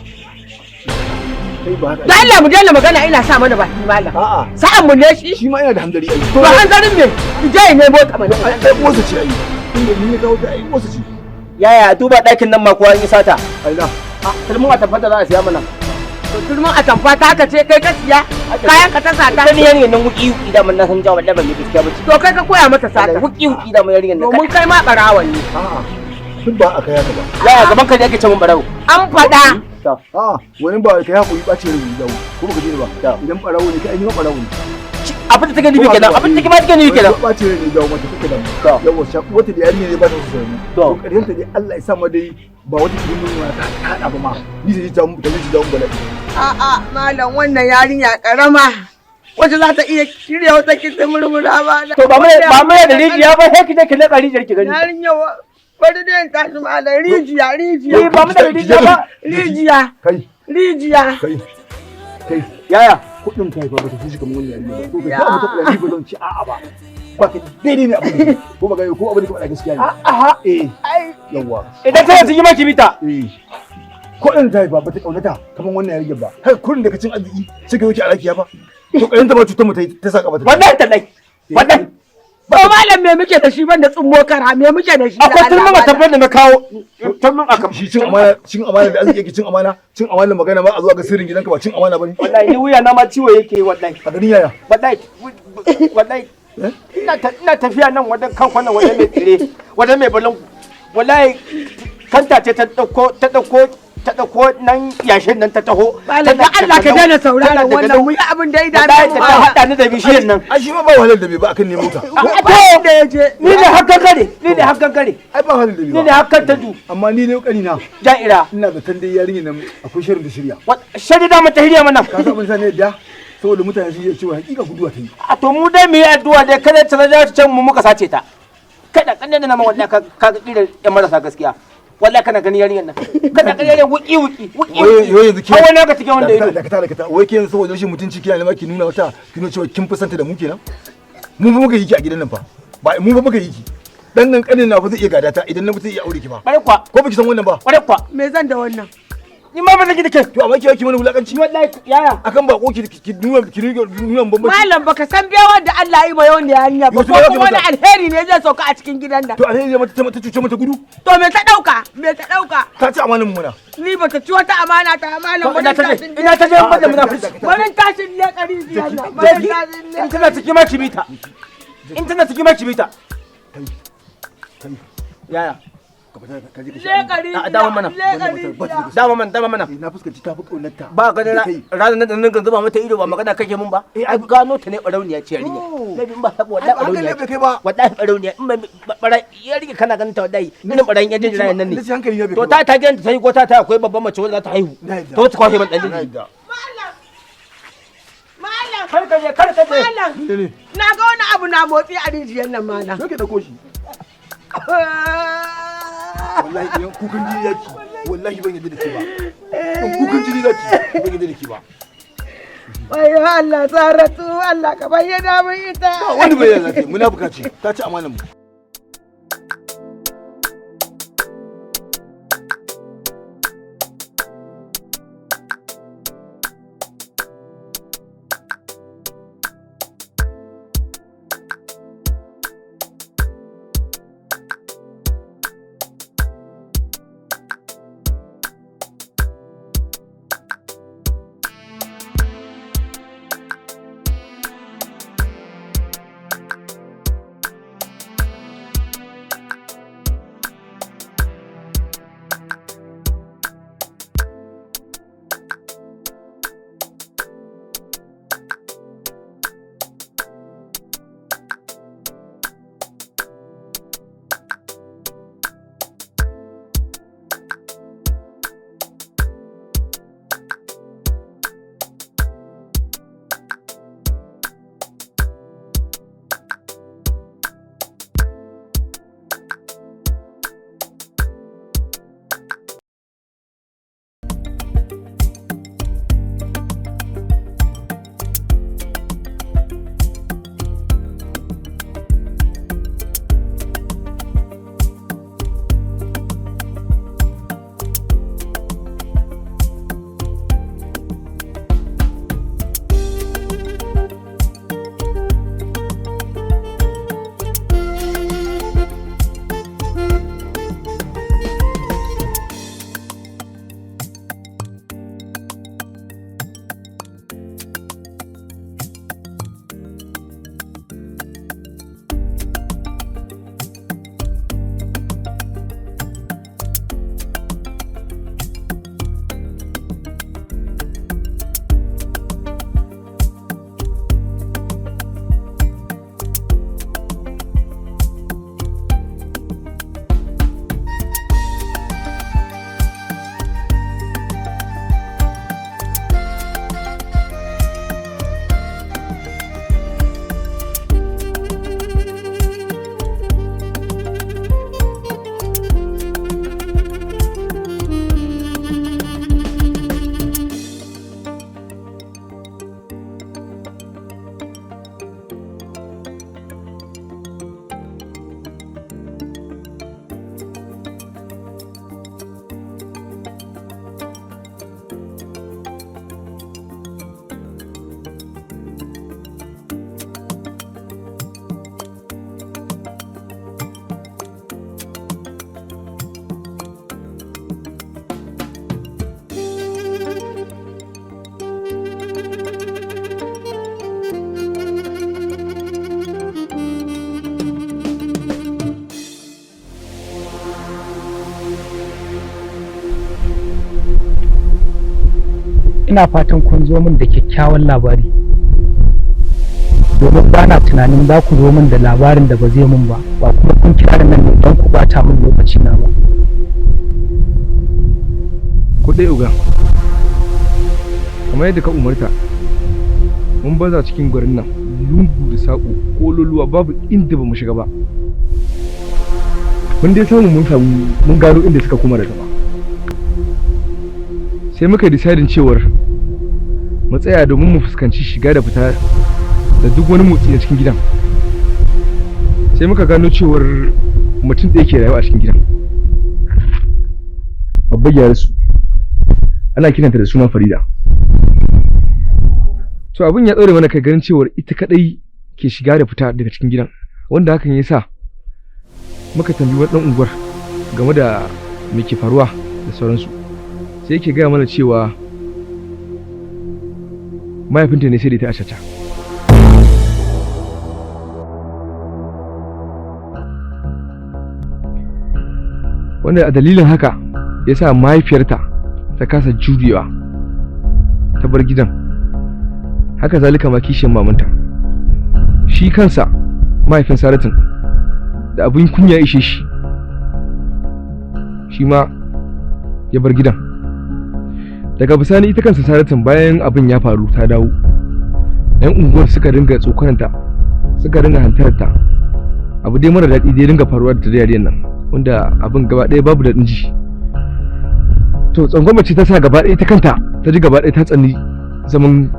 Kai ba haka. Da Allah mu daina magana ina sa mana baki malam. A'a. Sa'an mu ne shi. Shi ma yana da handari ai. To hanzarin me? Je ne mota mana. Ai motsa ce ai. Inda ni ne kawo ta ai motsa ce. Yaya duba ɗakin nan ma kuwa an yi sata. Aina. Turmin a tabbata za a siya mana. To turmin a tamfa ta ka ce kai ka siya. Kayan ka ta sata. Ta ne yarinya nan wuki wuki da mun na san jawo da ban yi gaskiya ba. To kai ka koya mata sata. Wuki wuki da mun yarinya nan. Domin kai ma barawan ne. A'a. Duk ba aka yaka ba. Yaya gaban ka ne ake ce mun barawo. An faɗa. A'a wani ba kai hakuri ɓace rai dawo. Ko baka ji ni ba. Idan barawo ne kai an yi ma barawo ne. Abin da take nufi kenan abin da take ma take nufi kenan. Ɓace rai dawo mata take da. Yawa shaku wata da yarinya ne ba ta so sani. To ƙarshen ta dai Allah ya sa ma dai ba wata kudin ne ta kada ba ma. Ni sai ta mu ta ji dawo bala'i. A'a malam wannan yarinya karama. Wacce za ta iya shirya wata kitin murmura ba. To ba mai da rijiya ba sai ki je ki leƙa rijiyar ki gani. Yarinya bari dai ta shi malam rijiya. Ba mu da rijiya ba. Rijiya. Kai. Rijiya. Kai. Yaya. Kudin kai ba ta fi shi kamar wani yarinya ba. To kai ba ta kula ni ba zan ci a'a ba. Ba ka daidai ne abin da ko ba ko abin da ka faɗa gaskiya ne. A'a. Ai. Yawwa. Idan ta yi maki bita. Kudin kai ba ta kaunata kamar wannan yarinya ba. Kai kurin da ka cin arziki sai ka wuce alakiya ba. To kayan ta ba cutar mu ta saka ba ta. Wannan ta dai. Wannan. Ba malam me muke da shi banda tsummo kara me muke da shi? Akwai turmin a tabbar da na kawo. Turmin a kam. Shi cin amana da arziki yake cin amana magana ba a zuwa ga sirrin gidanka ba cin amana bane. Wallahi ni wuya na ma ciwo yake wallahi. A garin yaya? Wallahi. Ina tafiya nan wajen kan kwanan wajen mai tsire wajen mai balangu. Wallahi kanta ce ta dauko nan yashin nan ta taho. Malam da Allah ka daina sauraron wannan wuya abin da ya dade ta hada ni da bishiyar nan. Ai shi ma ba wahalar da bai ba akan nemo ta. Ko da yaje ni ne hakkan kare. Ai ba wahalar da bai ba. Ni ne hakkan taju. Amma ni ne kokari na. Ja'ira. Ina da tan dai yarinya nan akwai shirin da shirya. Shari da mata hiriya mana. Ka san mun sani da saboda mutane su iya cewa hakika guduwa ta yi. A to mu dai mu yi addu'a dai kada ta za ta can mu muka sace ta. Kada kan nan ma wallahi ka ga irin yan marasa gaskiya. Wallahi kana gani yarinyar nan. Kada ka yarinyar wuki. Wai yanzu ke. Wai naka cikin wanda ido. Da wai ke yanzu saboda rashin mutunci kina ne ma ki nuna wata ki nuna cewa kin fi santa da mu kenan. Mu muka yi ki a gidan nan fa. Ba mu ba muka yi ki. Dan nan kanin na fa zai iya gada ta idan na mutum iya aure ki ba. Bare kwa. Ko baki san wannan ba? Bare kwa. Me zan da wannan? Ni ma ba zan ki dake. To amma ki mana wulakanci. Wallahi yaya. Akan bako ki nuna bambanci. Malam baka san bewa da Allah yi ma yau ne hanya ba ko kuma wani alheri ne zai sauka a cikin gidan nan. To alheri ne ta cuce mata gudu. To me ta dauka? Me ta dauka? Ta ci amanin mu na. Ni bata ci wata amana ta amana ba. Ina ta je bada munafurci. Barin tashin ne kari ziyara. In tana cikin ma kibita. In tana cikin ma kibita. Yaya. Dama mana. Dama mana. Na fuskanci ta fi kaunarta. Ba ga ranar da nan zuba mata ido ba magana kake mun ba. Ai gano ta ne barauniya ce yarinya. Na bin ba sabo wallahi barauniya. Wallahi barauniya in ba bara yarinya kana ganin ta wallahi. Ina barayin yajin jira nan ne. To ta gidan ta sai ko ta akwai babban mace wanda za ta haihu. To ta kwashe man dan jiji. Malam. Kar ka je. Malam. Na ga wani abu na motsi a rijiyar nan malam. Kake da koshi. Wallahi idan kukan jini zaki wallahi ban yadda da ke ba. In kukan jini zaki ban yadda da ke ba. Wayo Allah Saratu Allah ka bayyana mun ita. Wani bayyana zaki munafuka ce ta ci amanar mu. ina fatan kun zo min da kyakkyawan labari domin ba na tunanin za ku zo min da labarin da ba zai min ba ba kuma kun kira da nan ne don ku bata min lokaci na ba. Ku dai uga kamar yadda ka umarta mun baza cikin garin nan lungu da saƙo ko luluwa babu inda ba mu shiga ba. Mun dai samu mun gano inda suka kuma da zama. Sai muka decidin cewar mu tsaya domin mu fuskanci shiga da fita da duk wani motsi na cikin gidan. Sai muka gano cewar mutum da yake rayuwa a cikin gidan. Babbar gyararsu ana kiranta da suna Farida. To abin ya ɗaure mana kai ganin cewar ita kadai ke shiga da fita daga cikin gidan, wanda hakan ya sa muka tambayi wani ɗan unguwar game da me ke faruwa da sauransu. Sai yake gaya mana cewa mahaifinta ne sai da ita a caca. Wanda a dalilin haka ya sa mahaifiyarta ta kasa jurewa ta bar gidan. Haka zalika ma kishin mamanta. Shi kansa mahaifin Saratun da abin kunya ishe shi ma ya bar gidan. Daga bisani ita kansa Saratun bayan abin ya faru ta dawo. 'Yan unguwar suka dinga tsokananta, suka dinga hantarta. Abu dai mara daɗi dai dinga faruwa da yariyar nan, wanda abin gaba ɗaya babu daɗin ji. To tsangwama ce ta sa gaba ɗaya ta kanta ta ji gaba ɗaya ta tsani zaman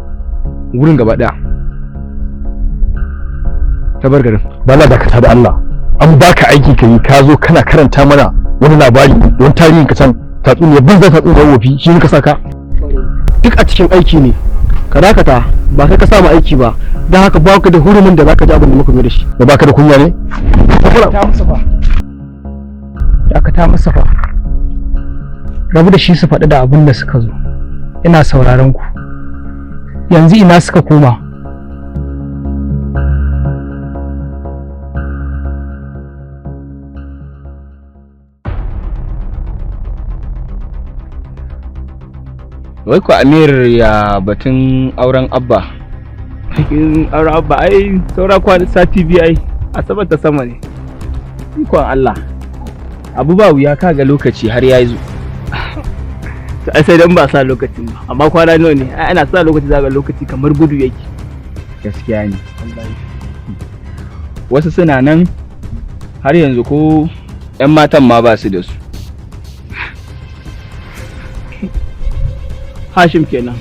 wurin gaba ɗaya. Ta bar garin. Bala dakata da Allah. An baka aiki kai ka zo kana karanta mana wani labari don tarihin ka can tatsuniya banza tatsuniya wofi shi ne ka saka. Duk a cikin aiki ne. Ka dakata ba kai ka samu aiki ba, don haka ba ka da hurumin da zaka ji abin da muka zo da shi. Da baka da kunya ne? Ta masa fa. Dakata masa fa. Rabu da shi su faɗi da abin da suka zo. Ina sauraron ku. Yanzu ina suka koma? Wai ku Amir ya batun auren Abba? Auren Abba ai saura kwana sati biyu ai, Asabar ta sama ne. Ikon Allah. Abu ba wuya kaga lokaci har ya zo. Ai sai dan ba sa lokacin ba, amma kwana nawa ne? Ai ana sa lokaci zaga lokaci kamar gudu yake. Gaskiya ne. Wasu suna nan har yanzu ko 'yan matan ma ba su da su. Hashim kenan.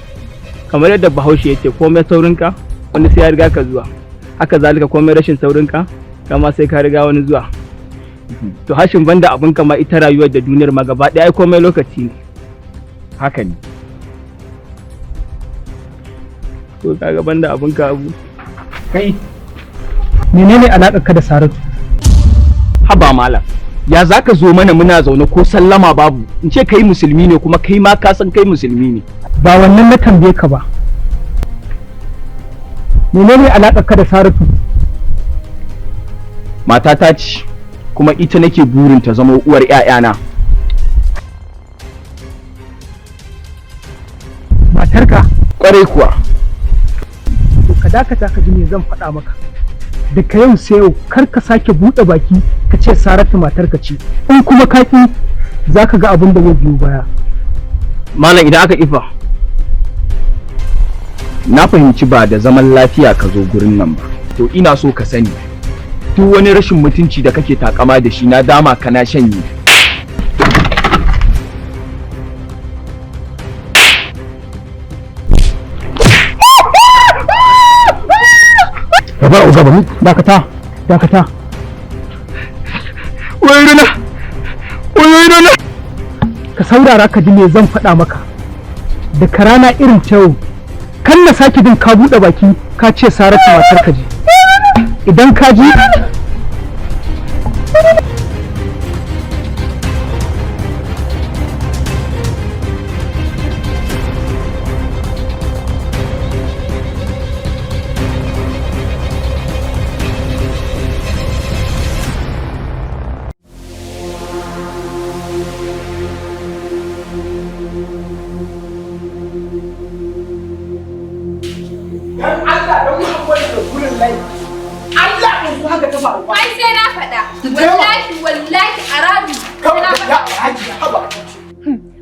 Kamar yadda Bahaushe yake komai saurinka wani sai ya riga ka zuwa. Haka zalika komai rashin saurinka kama sai ka riga wani zuwa. To Hashim banda abin kama ita rayuwar da duniyar ma gaba ɗaya komai lokaci ne. Haka ne. To kaga banda abin ka abu. Kai menene alaƙar ka da Saratu? Haba malam. Ya zaka zo mana muna zaune ko sallama babu? In ce kai musulmi ne kuma kai ma ka san kai musulmi ne. Ba wannan na tambaye ka ba. Menene alaƙar ka da Saratu? Matata ce kuma ita nake burin ta zama uwar ƴaƴana. Matarka? Ƙwarai kuwa. To ka dakata ka ji me zan faɗa maka. Daga yau sai yau kar ka sake buɗe baki ka ce Saratu matarka ce. In kuma ka ki za ka ga abin da zai biyo baya. Malam idan aka kifa. Na fahimci ba da zaman lafiya ka zo gurin nan ba. To ina so ka sani. Duk wani rashin mutunci da kake takama da shi na dama ka na shanye. Gaba uga ba mu dakata. Wayruna. Ka saurara ka ji me zan faɗa maka. Da karana irin ta yau kan na sake jin ka buɗe baki ka ce Saratu matar ka ji. Idan ka ji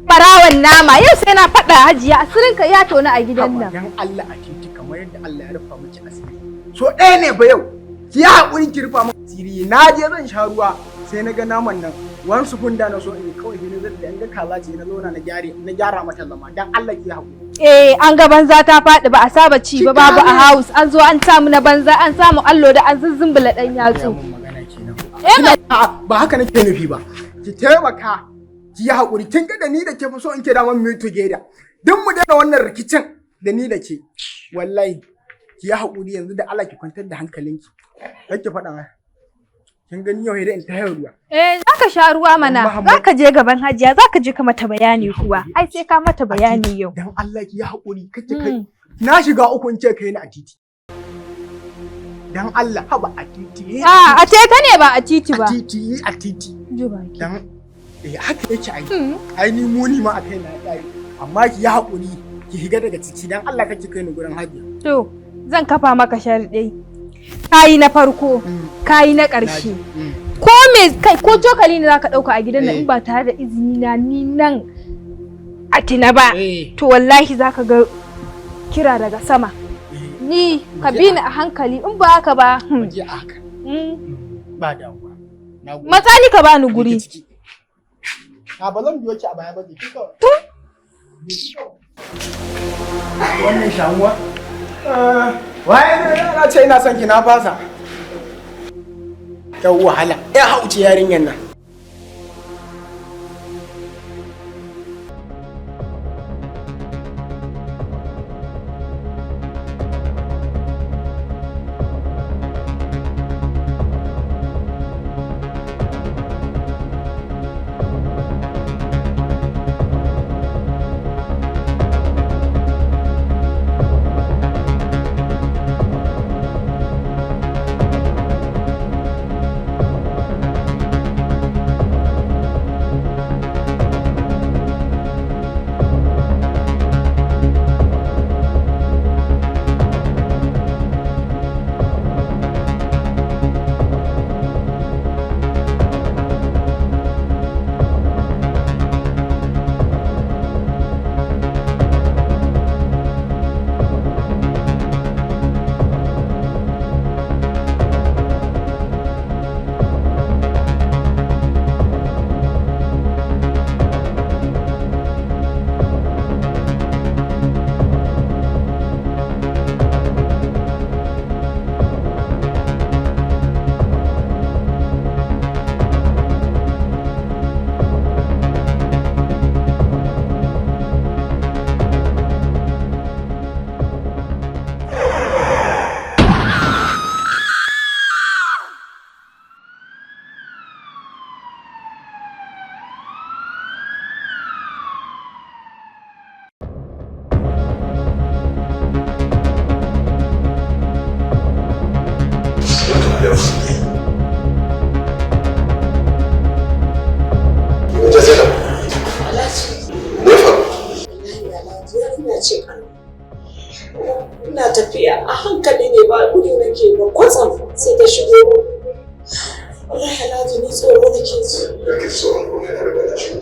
Barawan nama yau sai na faɗa Hajiya asirinka ya tona a gidan nan. Dan Allah a titi kamar yadda Allah ya rufa miki asiri. So ɗaya ne ba yau. Ki haƙuri ki rufa miki asiri. Na je zan sha ruwa sai na ga naman nan. Wani sufun da na so in kawai ne zan da kaza ce na zauna na gyara mata zama dan Allah ki haƙuri. An ga banza ta faɗi ba a saba ci ba babu a house an zo an samu na banza an samu allo da an zuzzumbula ɗan yatsu. Ba haka nake nufi ba. Ki taimaka ki yi haƙuri kin ga da ni da ke fi so in ke daman mu together. Duk mu daina wannan rikicin da ni da ke. Wallahi ki yi haƙuri yanzu da Allah ki kwantar da hankalinki. Kake faɗa mai. Kin gani yau da in ta ruwa. Zaka sha ruwa mana. Zaka je gaban Hajiya zaka je ka mata bayani kuwa. Ai sai ka mata bayani yau. Dan Allah ki yi haƙuri kace kai. Na shiga uku in ce kai ni a titi. Dan Allah haba a titi. A teta ne ba a titi ba. A titi. Dan haka yake ai. Ai ni muni ma a kai na dai. Amma ki yi haƙuri ki higa daga ciki dan Allah kake kai ni gurin Hajiya. To zan kafa maka sharɗai. Kayi na farko, kayi na ƙarshe. Ko me kai ko cokali ne zaka ɗauka a gidan nan in ba tare da izini na ni nan a tina ba. To wallahi zaka ga kira daga sama. Ni ka bi ni a hankali in ba haka ba. Waje haka. Ba damuwa. Matsani ka bani guri. Ba zan biyo ki a baya ba ki kawai. Wannan shamuwa. Waye na ce ina son ki na fasa. Ta wahala. Ya hauce yarinyar nan. Ina tafiya a hankali ne ba gudu nake ba kwatsam sai ta shigo. Wallahi Alhaji ni tsoro nake ji. Kake tsoron ko kai har da shi.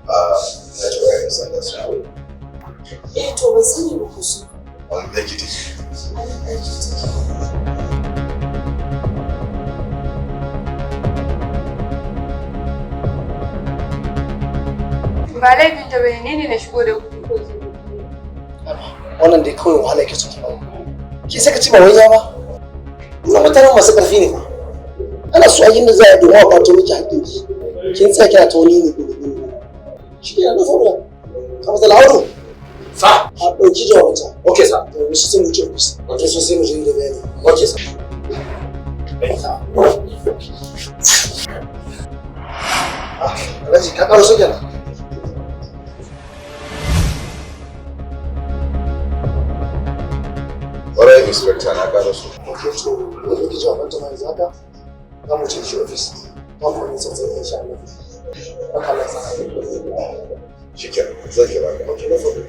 Na ji wayar sanda su. To ban sani ba ku su. Wani ɗaki take. Wani ɗaki take. Ba laifin ta bane ne na shigo da kuɗi ko zuwa. Wannan dai kawai wahala ke son ba. Ke saka ci ba wanya ba. Wannan mutanen masu ƙarfi ne ba. Ana so a yin da za a domin a kwato miki haƙƙinki. Kin tsaya kina ta wani ne. Shi ne na faruwa. Ka mata lauru. Sa. A ɗauki jawabinta. Okay sa. To mu sai mu ci ofis. Wato so sai mu je da bayani. Okay sa. Alhaji ka ƙaro so kenan. Ƙwarai inspector na gano su. Okay, to da ɗauki jawabinta ma yanzu haka za mu ci shi ofis. Ba mu wani sassan insha Allah. Haka Allah sa. Shikenan, zan kira ka. Okay, no problem.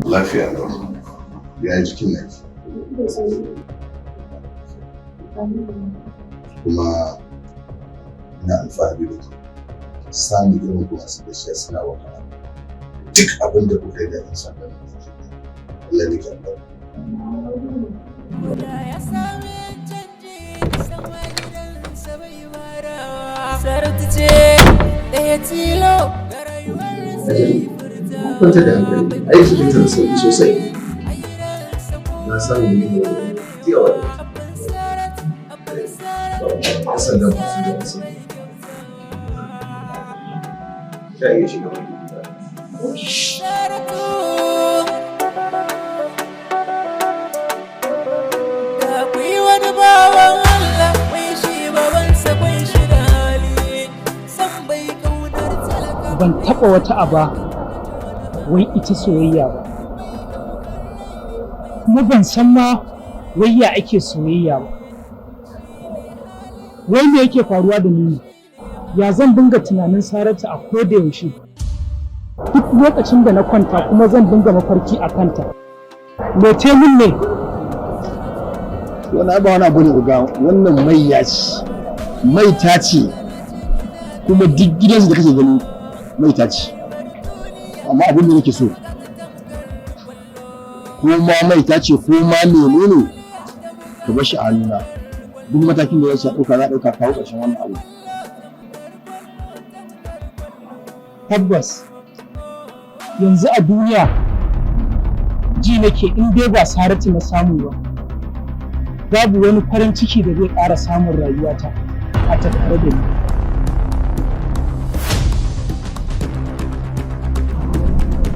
Lafiya lau. Ya yi jikin naki. Kuma ina alfahari da ke sani irin ku masu gaskiya suna wahala duk abin da kuka yi da yan sanda Allah ne ke albarka. Saratu ce ɗaya tilo da rayuwar sai kwanta da hankali aiki fitar da sauki sosai na samu yin wani yawa da kasan da masu da wasu ya iya shiga wani da akwai wani bawan Allah mai shi babansa kwai shi da hali san bai kaunar talaka ban taɓa wata aba wai ita soyayya ba kuma ban san ma wai ya ake soyayya ba wai me yake faruwa da ni ya zan dinga tunanin Saratu a koda yaushe duk lokacin da na kwanta kuma zan dinga mafarki a kanta me ce min ne wani abu wani abu ne uga wannan mai ya ci mai ta ce kuma duk gidansu da kake gani mai ta ce amma abin da nake so ko ma mai ta ce ko ma menene ka bar shi a hannuna duk matakin da ya ce ɗauka za ɗauka kawo ƙarshen wannan abu tabbas yanzu a duniya ji nake in dai ba Saratu na samu ba babu wani farin ciki da zai ƙara samun rayuwata a tattare da ni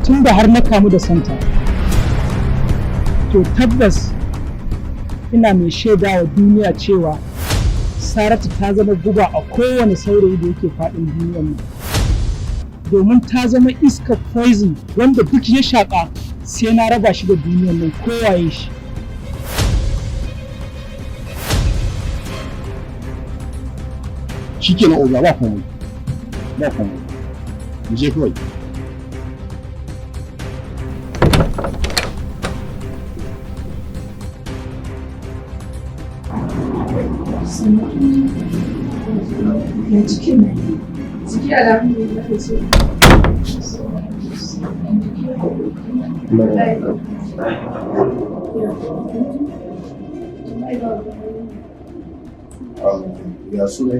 tun da har na kamu da santa to tabbas ina mai shaida wa duniya cewa Saratu ta zama guba a kowane saurayi da yake faɗin duniyar nan domin ta zama iskar poison wanda duk ya shaƙa sai na raba shi da duniyar nan kowaye shi shikenan oga ba komai mu je kawai ya cikin nan ciki alhamdulillah da su ya suna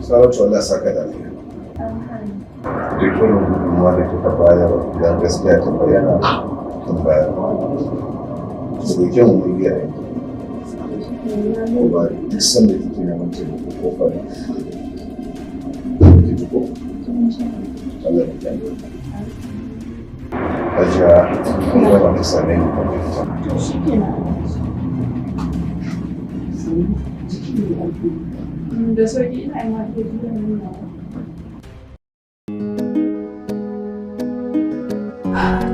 Saratu Allah saka da ni duk irin gudunmuwa da kika bayar idan gaskiya ta bayyana kin bayar su da kyan mu biya ko ba duk sanda kike neman taimako ko fara ki ko Allah ya kiyaye Aja kun ga wani sane ne ko da sauki ina yi ma da nuna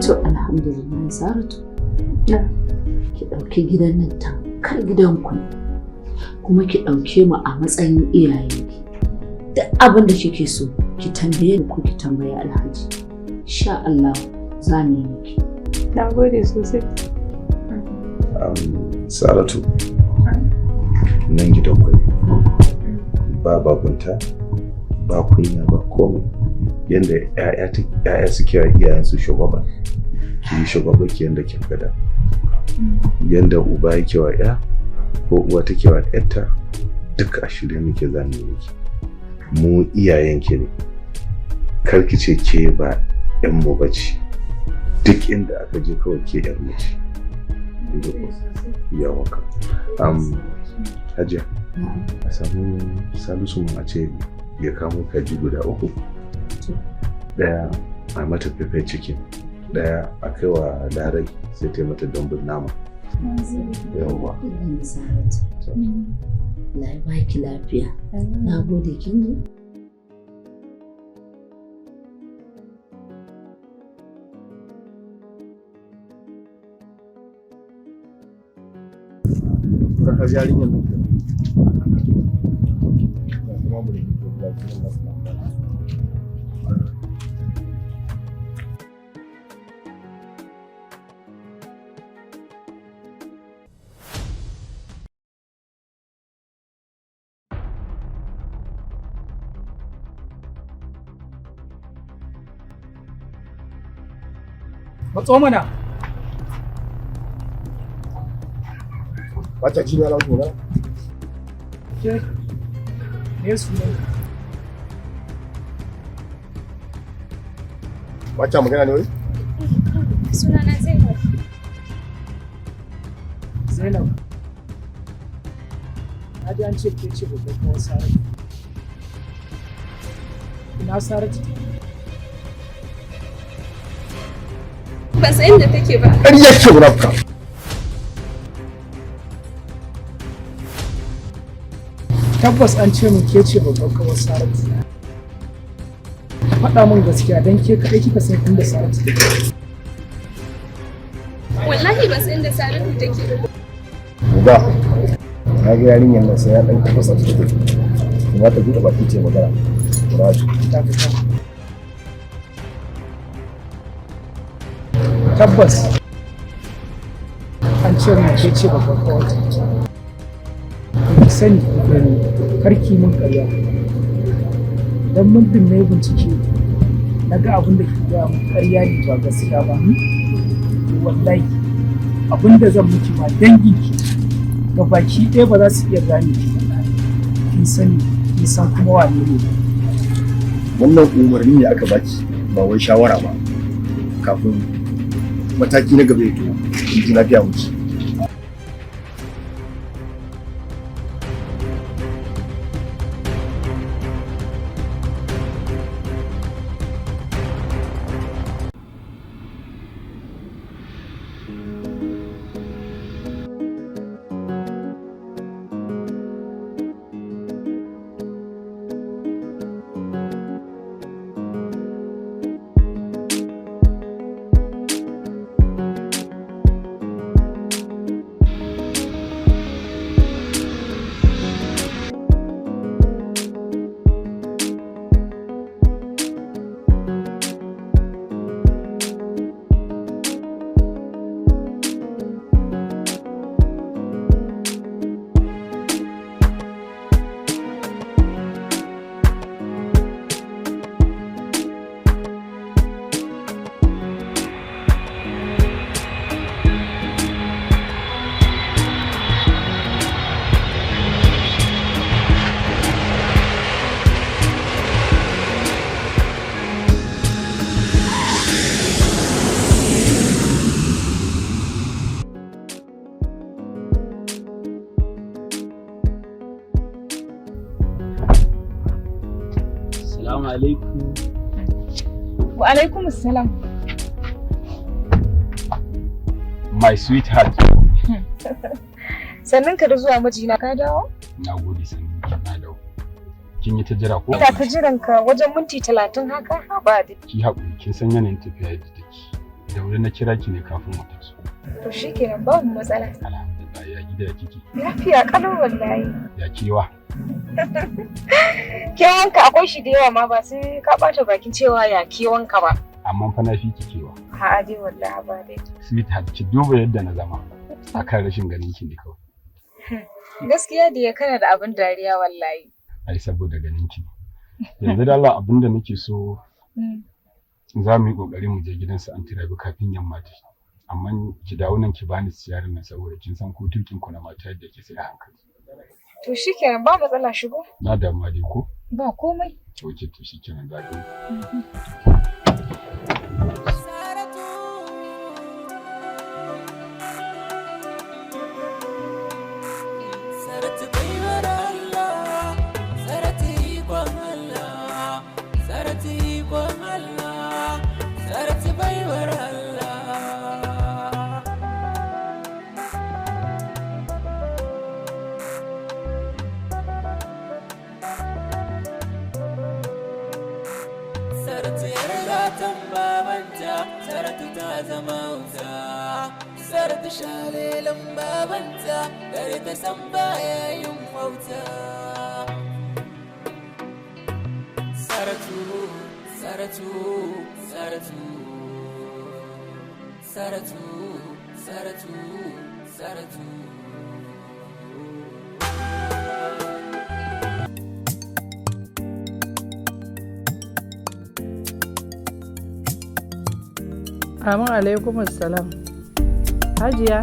To alhamdulillah Saratu. Ki ɗauki gidan nan tankar gidanku kuma ki ɗauke mu a matsayin iyayenki. Duk abin da kike so ki tambaye ni ko ki tambaye Alhaji. Insha Allah za mu yi miki. Na gode sosai. Saratu. Nan gidanku ne. Ba bakunta, ba kunya, ba komai. Yanda ‘ya'ya suke wa iyayensu shugaba, ki yi shugaba ki yanda kin gada. Yanda uba yake wa ‘ya ko uwa take wa ‘yarta duk a shirye muke zamu yi miki. Mu iyayenki ne, kar ki ce ke ba ‘yan mu bace. Duk inda aka je kawai ke ‘yar mu ce. Yawa ka. Hajiya, a samu Salisu mu a ce ya kamo kaji guda 3. Daya a mata pepper chicken, daya a kai wa Larai sai ta mata dambun nama. Yawwa. Allah ya baki lafiya. Na gode kin ji. Ka yarinyar nan. Matso mana. Ba ta ji na lawo na. Ke. Me su ne? Ba ta magana ne wai? Sunana Zainab. Zainab. Na ji an ce ke ce babban kawai Saratu. Ina Saratu take? Ban san inda take ba. Ƙarya ce munafika. Tabbas an ce min ke ce babban kawai Saratu. Faɗa min gaskiya don ke kaɗai kika san inda Saratu take. Wallahi ban san inda Saratu take ba. Uba, na ga yarinyar nan sai ya ɗan tafasa ta take. Kuma ta buɗe baki ce magana. Tabbas an ce min ke ce babban kawai. Ki sani karki mun ƙarya. Idan mun dinne bincike na ga abin da ke gaya mun ƙarya ne ba gaskiya ba. Wallahi abin da zan miki ma danginki ga baki ɗaya ba za su iya gane ki. Kin sani kin san kuma wane ne. Wannan umarni ne aka baki ba wai shawara ba. Kafin mataki na gaba ya to ji lafiya wuce. Assalamu alaikum. Wa alaikum assalam. My sweetheart. Sannan ka da zuwa mijina ka dawo? Na gode sannan na dawo. Kin yi ta jira ko? Ina ta jiran ka wajen minti 30 haka ba da. Ki haƙuri kin san yanayin tafiya yadda take. Da wuri na kira ki ne kafin mu taso. To shikenan babu matsala. Alhamdulillah ya gida ya kike. Lafiya kalau wallahi. Ya kewa. Kewanka akwai shi da yawa ma ba sai ka ɓata bakin cewa ya kewanka ba. Amma fa na fi ki kewa. A'a dai wallahi ba dai. Sweetheart ki duba yadda na zama akan rashin ganin ki ne kawai. Gaskiya da ya kana da abin dariya wallahi. Ai saboda ganin ki. Yanzu da Allah abin da nake so za mu yi kokari mu je gidansa an tirabi kafin yamma ta. Amma ki dawo nan ki bani siyarin nan saboda kin san ko tukin ku na mata yadda ke sai a hankali. To shikenan ba matsala shigo. Na damu dai ko? Ba komai. Oke to shikenan da ku. Saratu baiwar Allah, Saratu ikon Allah, Saratu ikon Allah, Saratu baiwar Allah. Saratu yar gatan babanta, Saratu ta zama wuta. Saratu shalelin babanta, gare ta san baya yin wauta. Saratu, Saratu, Saratu, Saratu, Saratu, Saratu. Amin alaikum assalam. Hajiya.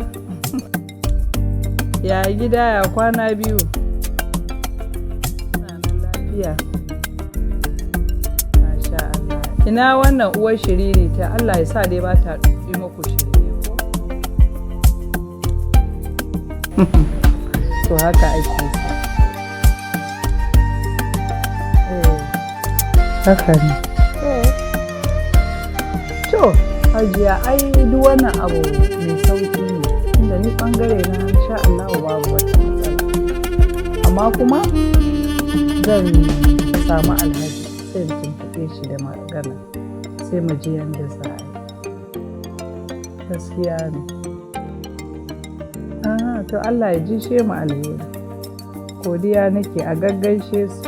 Ya gida ya kwana biyu. Lafiya. Masha Allah. Ina wannan uwar shiriri ta Allah ya sa dai ba ta yi muku shiriri ko? To haka ake so. Haka ne. To, Hajiya, ai duk wannan abu mai sauki ne, inda ni bangare na insha Allah babu wata matsala. Amma kuma zan samu Alhaji sai in tuntuɓe shi da magana sai mu ji yadda za a yi. Gaskiya ne. To Allah ya ji she mu alheri. Godiya nake a gaggaishe su.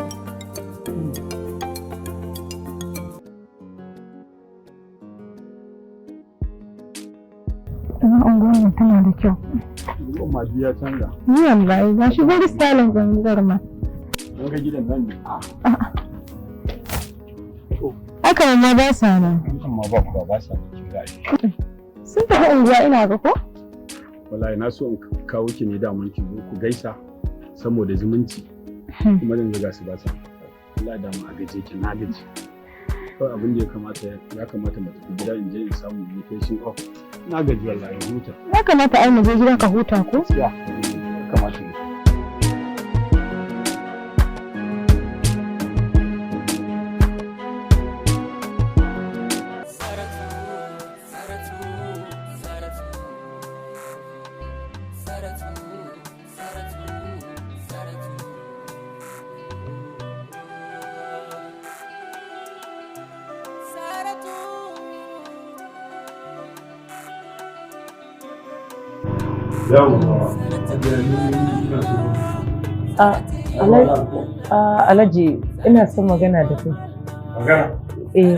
Unguwar tana da kyau. Maji ya canza. Ni wallahi ga shi bari stylin gangar ma. Don ga gidan nan ne. Haka ma ba sa nan. Amma ba sa cikin gashi. Sun tafi unguwa ina ga ko? Wallahi na so in kawo ki ne da mun ki zo ku gaisa saboda zumunci. Kuma zan ga su ba sa. Allah da mu a gaje ki na gaji. Kawai abin da ya kamata mu tafi gida in je in samu invitation off. Na gaji wallahi huta. Ya kamata ai mu je gida ka huta ko? Ya kamata ne. Alhaji ina son magana da kai. Magana?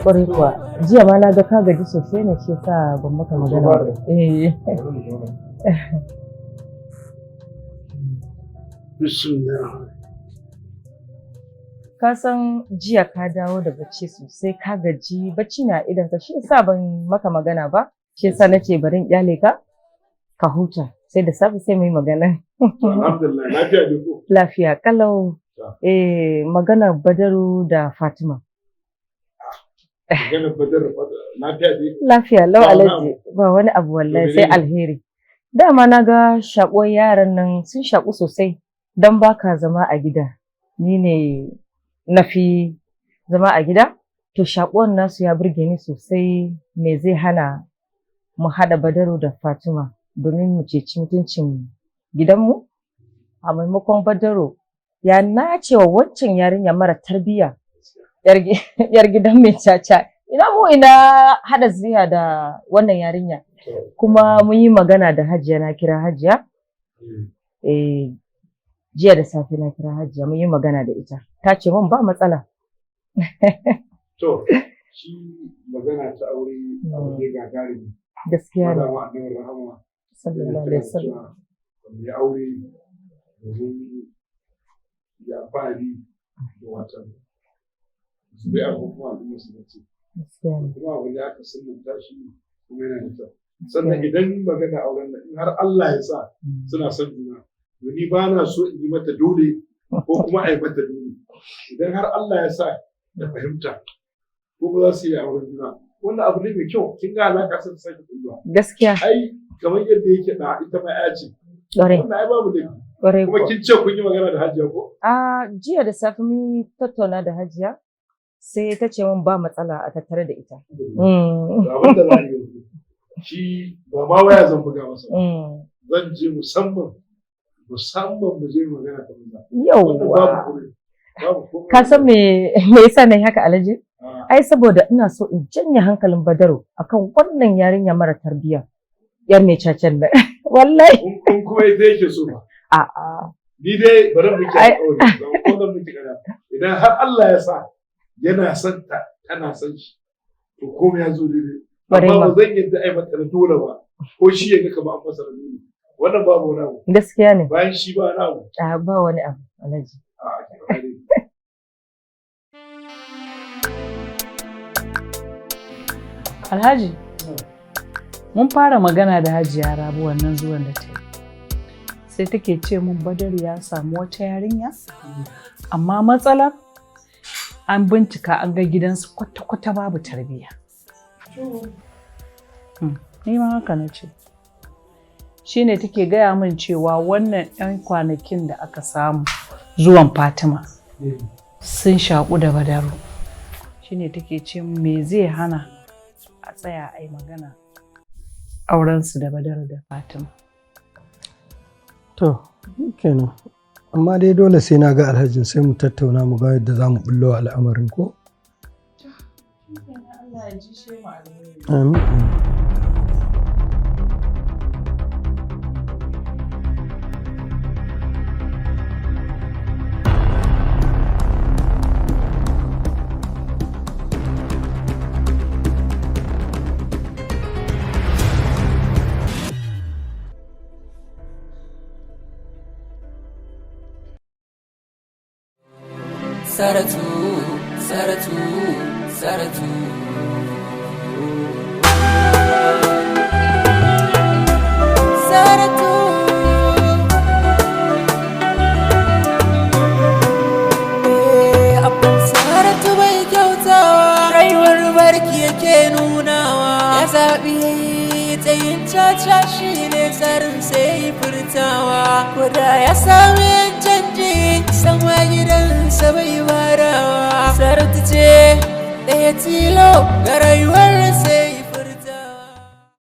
Kwarai kuwa. Jiya ma na ga ka gaji sosai ne shi yasa ban maka magana ba. Ka san jiya ka dawo da bacci sosai ka gaji bacci na idan ka shi yasa ban maka magana ba. Shi yasa nace bari in kyale ka huta. Sai da safe sai mu yi magana. Alhamdulillah, lafiya ne ko? Lafiya kalau. Magana Badaru da Fatima. Magana Badaru lafiya ne? Lafiya lau Alhaji ba wani abu wallahi sai alheri. Dama na ga shakuwar yaran nan sun shaku sosai don baka zama a gida. Ni ne na fi zama a gida. To shakuwar nasu ya burge ni sosai me zai hana mu haɗa Badaru da Fatima. Domin mu ceci mutuncin gidanmu a maimakon Badaru ya nace wa waccan yarinya mara tarbiyya yar gidan mai caca ina mu ina hada ziya da wannan yarinya kuma mun yi magana da Hajiya na kira Hajiya jiya da safe na kira Hajiya mun yi magana da ita ta ce mun ba matsala. To shi magana ta aure abu ne gagarumi gaskiya ne sallallahu alaihi wasallam ya aure domin ya fari da watan su bai abubuwa da musulunci kuma abu da aka sunanta shi kuma yana da kyau sannan idan magana auren nan in har Allah ya sa suna son juna to ni ba na so in yi mata dole ko kuma a yi mata dole idan har Allah ya sa da fahimta ko ba za su yi auren juna wannan abu ne mai kyau kin ga alaka sun sake kulluwa gaskiya ai kamar yadda yake da ita mai aya ce wannan ai babu da kuma kin ce kun yi magana da Hajiya ko jiya da safe mun tattauna da Hajiya sai ta ce min ba matsala a tattare da ita abin da za a yi shi ba ma waya zan buga masa zan je musamman mu je magana ta maza yauwa ka san me yasa nayi haka Alhaji ai saboda ina so in janye hankalin Badaru akan wannan yarinya mara tarbiyya yar mai cacen nan wallahi kun kuma ita yake so ba a'a ni dai bari mu ki alƙawari zan ko zan miki kana idan har Allah ya sa yana son ta tana son shi to komai ya zo daidai amma ba zan yadda ai mata dole ba ko shi ya ga kamar an masa dole wannan babu wani abu gaskiya ne bayan shi ba wani abu ba wani abu Alhaji Alhaji mun fara magana da Hajiya Rabu wannan zuwan da ta yi. Sai take ce mun Badar ya samu wata yarinya, amma matsalar an bincika an ga gidansu kwata-kwata babu tarbiyya. Ni ma haka na ce. Shi ne take gaya min cewa wannan 'yan kwanakin da aka samu zuwan Fatima sun shaƙu da Badaru. Shi ne take ce me zai hana a tsaya a yi magana aurensu da Badaru da Fatima. To, kenan. Amma dai dole sai na ga Alhajin sai mu tattauna mu ga yadda za mu bullo al'amarin ko? Allah ya ji shi mu alheri. Amin. Saratu, Saratu, Saratu. Saratu. Abban Saratu bai kyautawa, rayuwar barki yake nunawa. Ya zaɓi tsayin caca shi ne tsarin sai furtawa. Koda ya sami canji sama gidansa bai barawa. Saratu ce ɗaya tilo ga rayuwa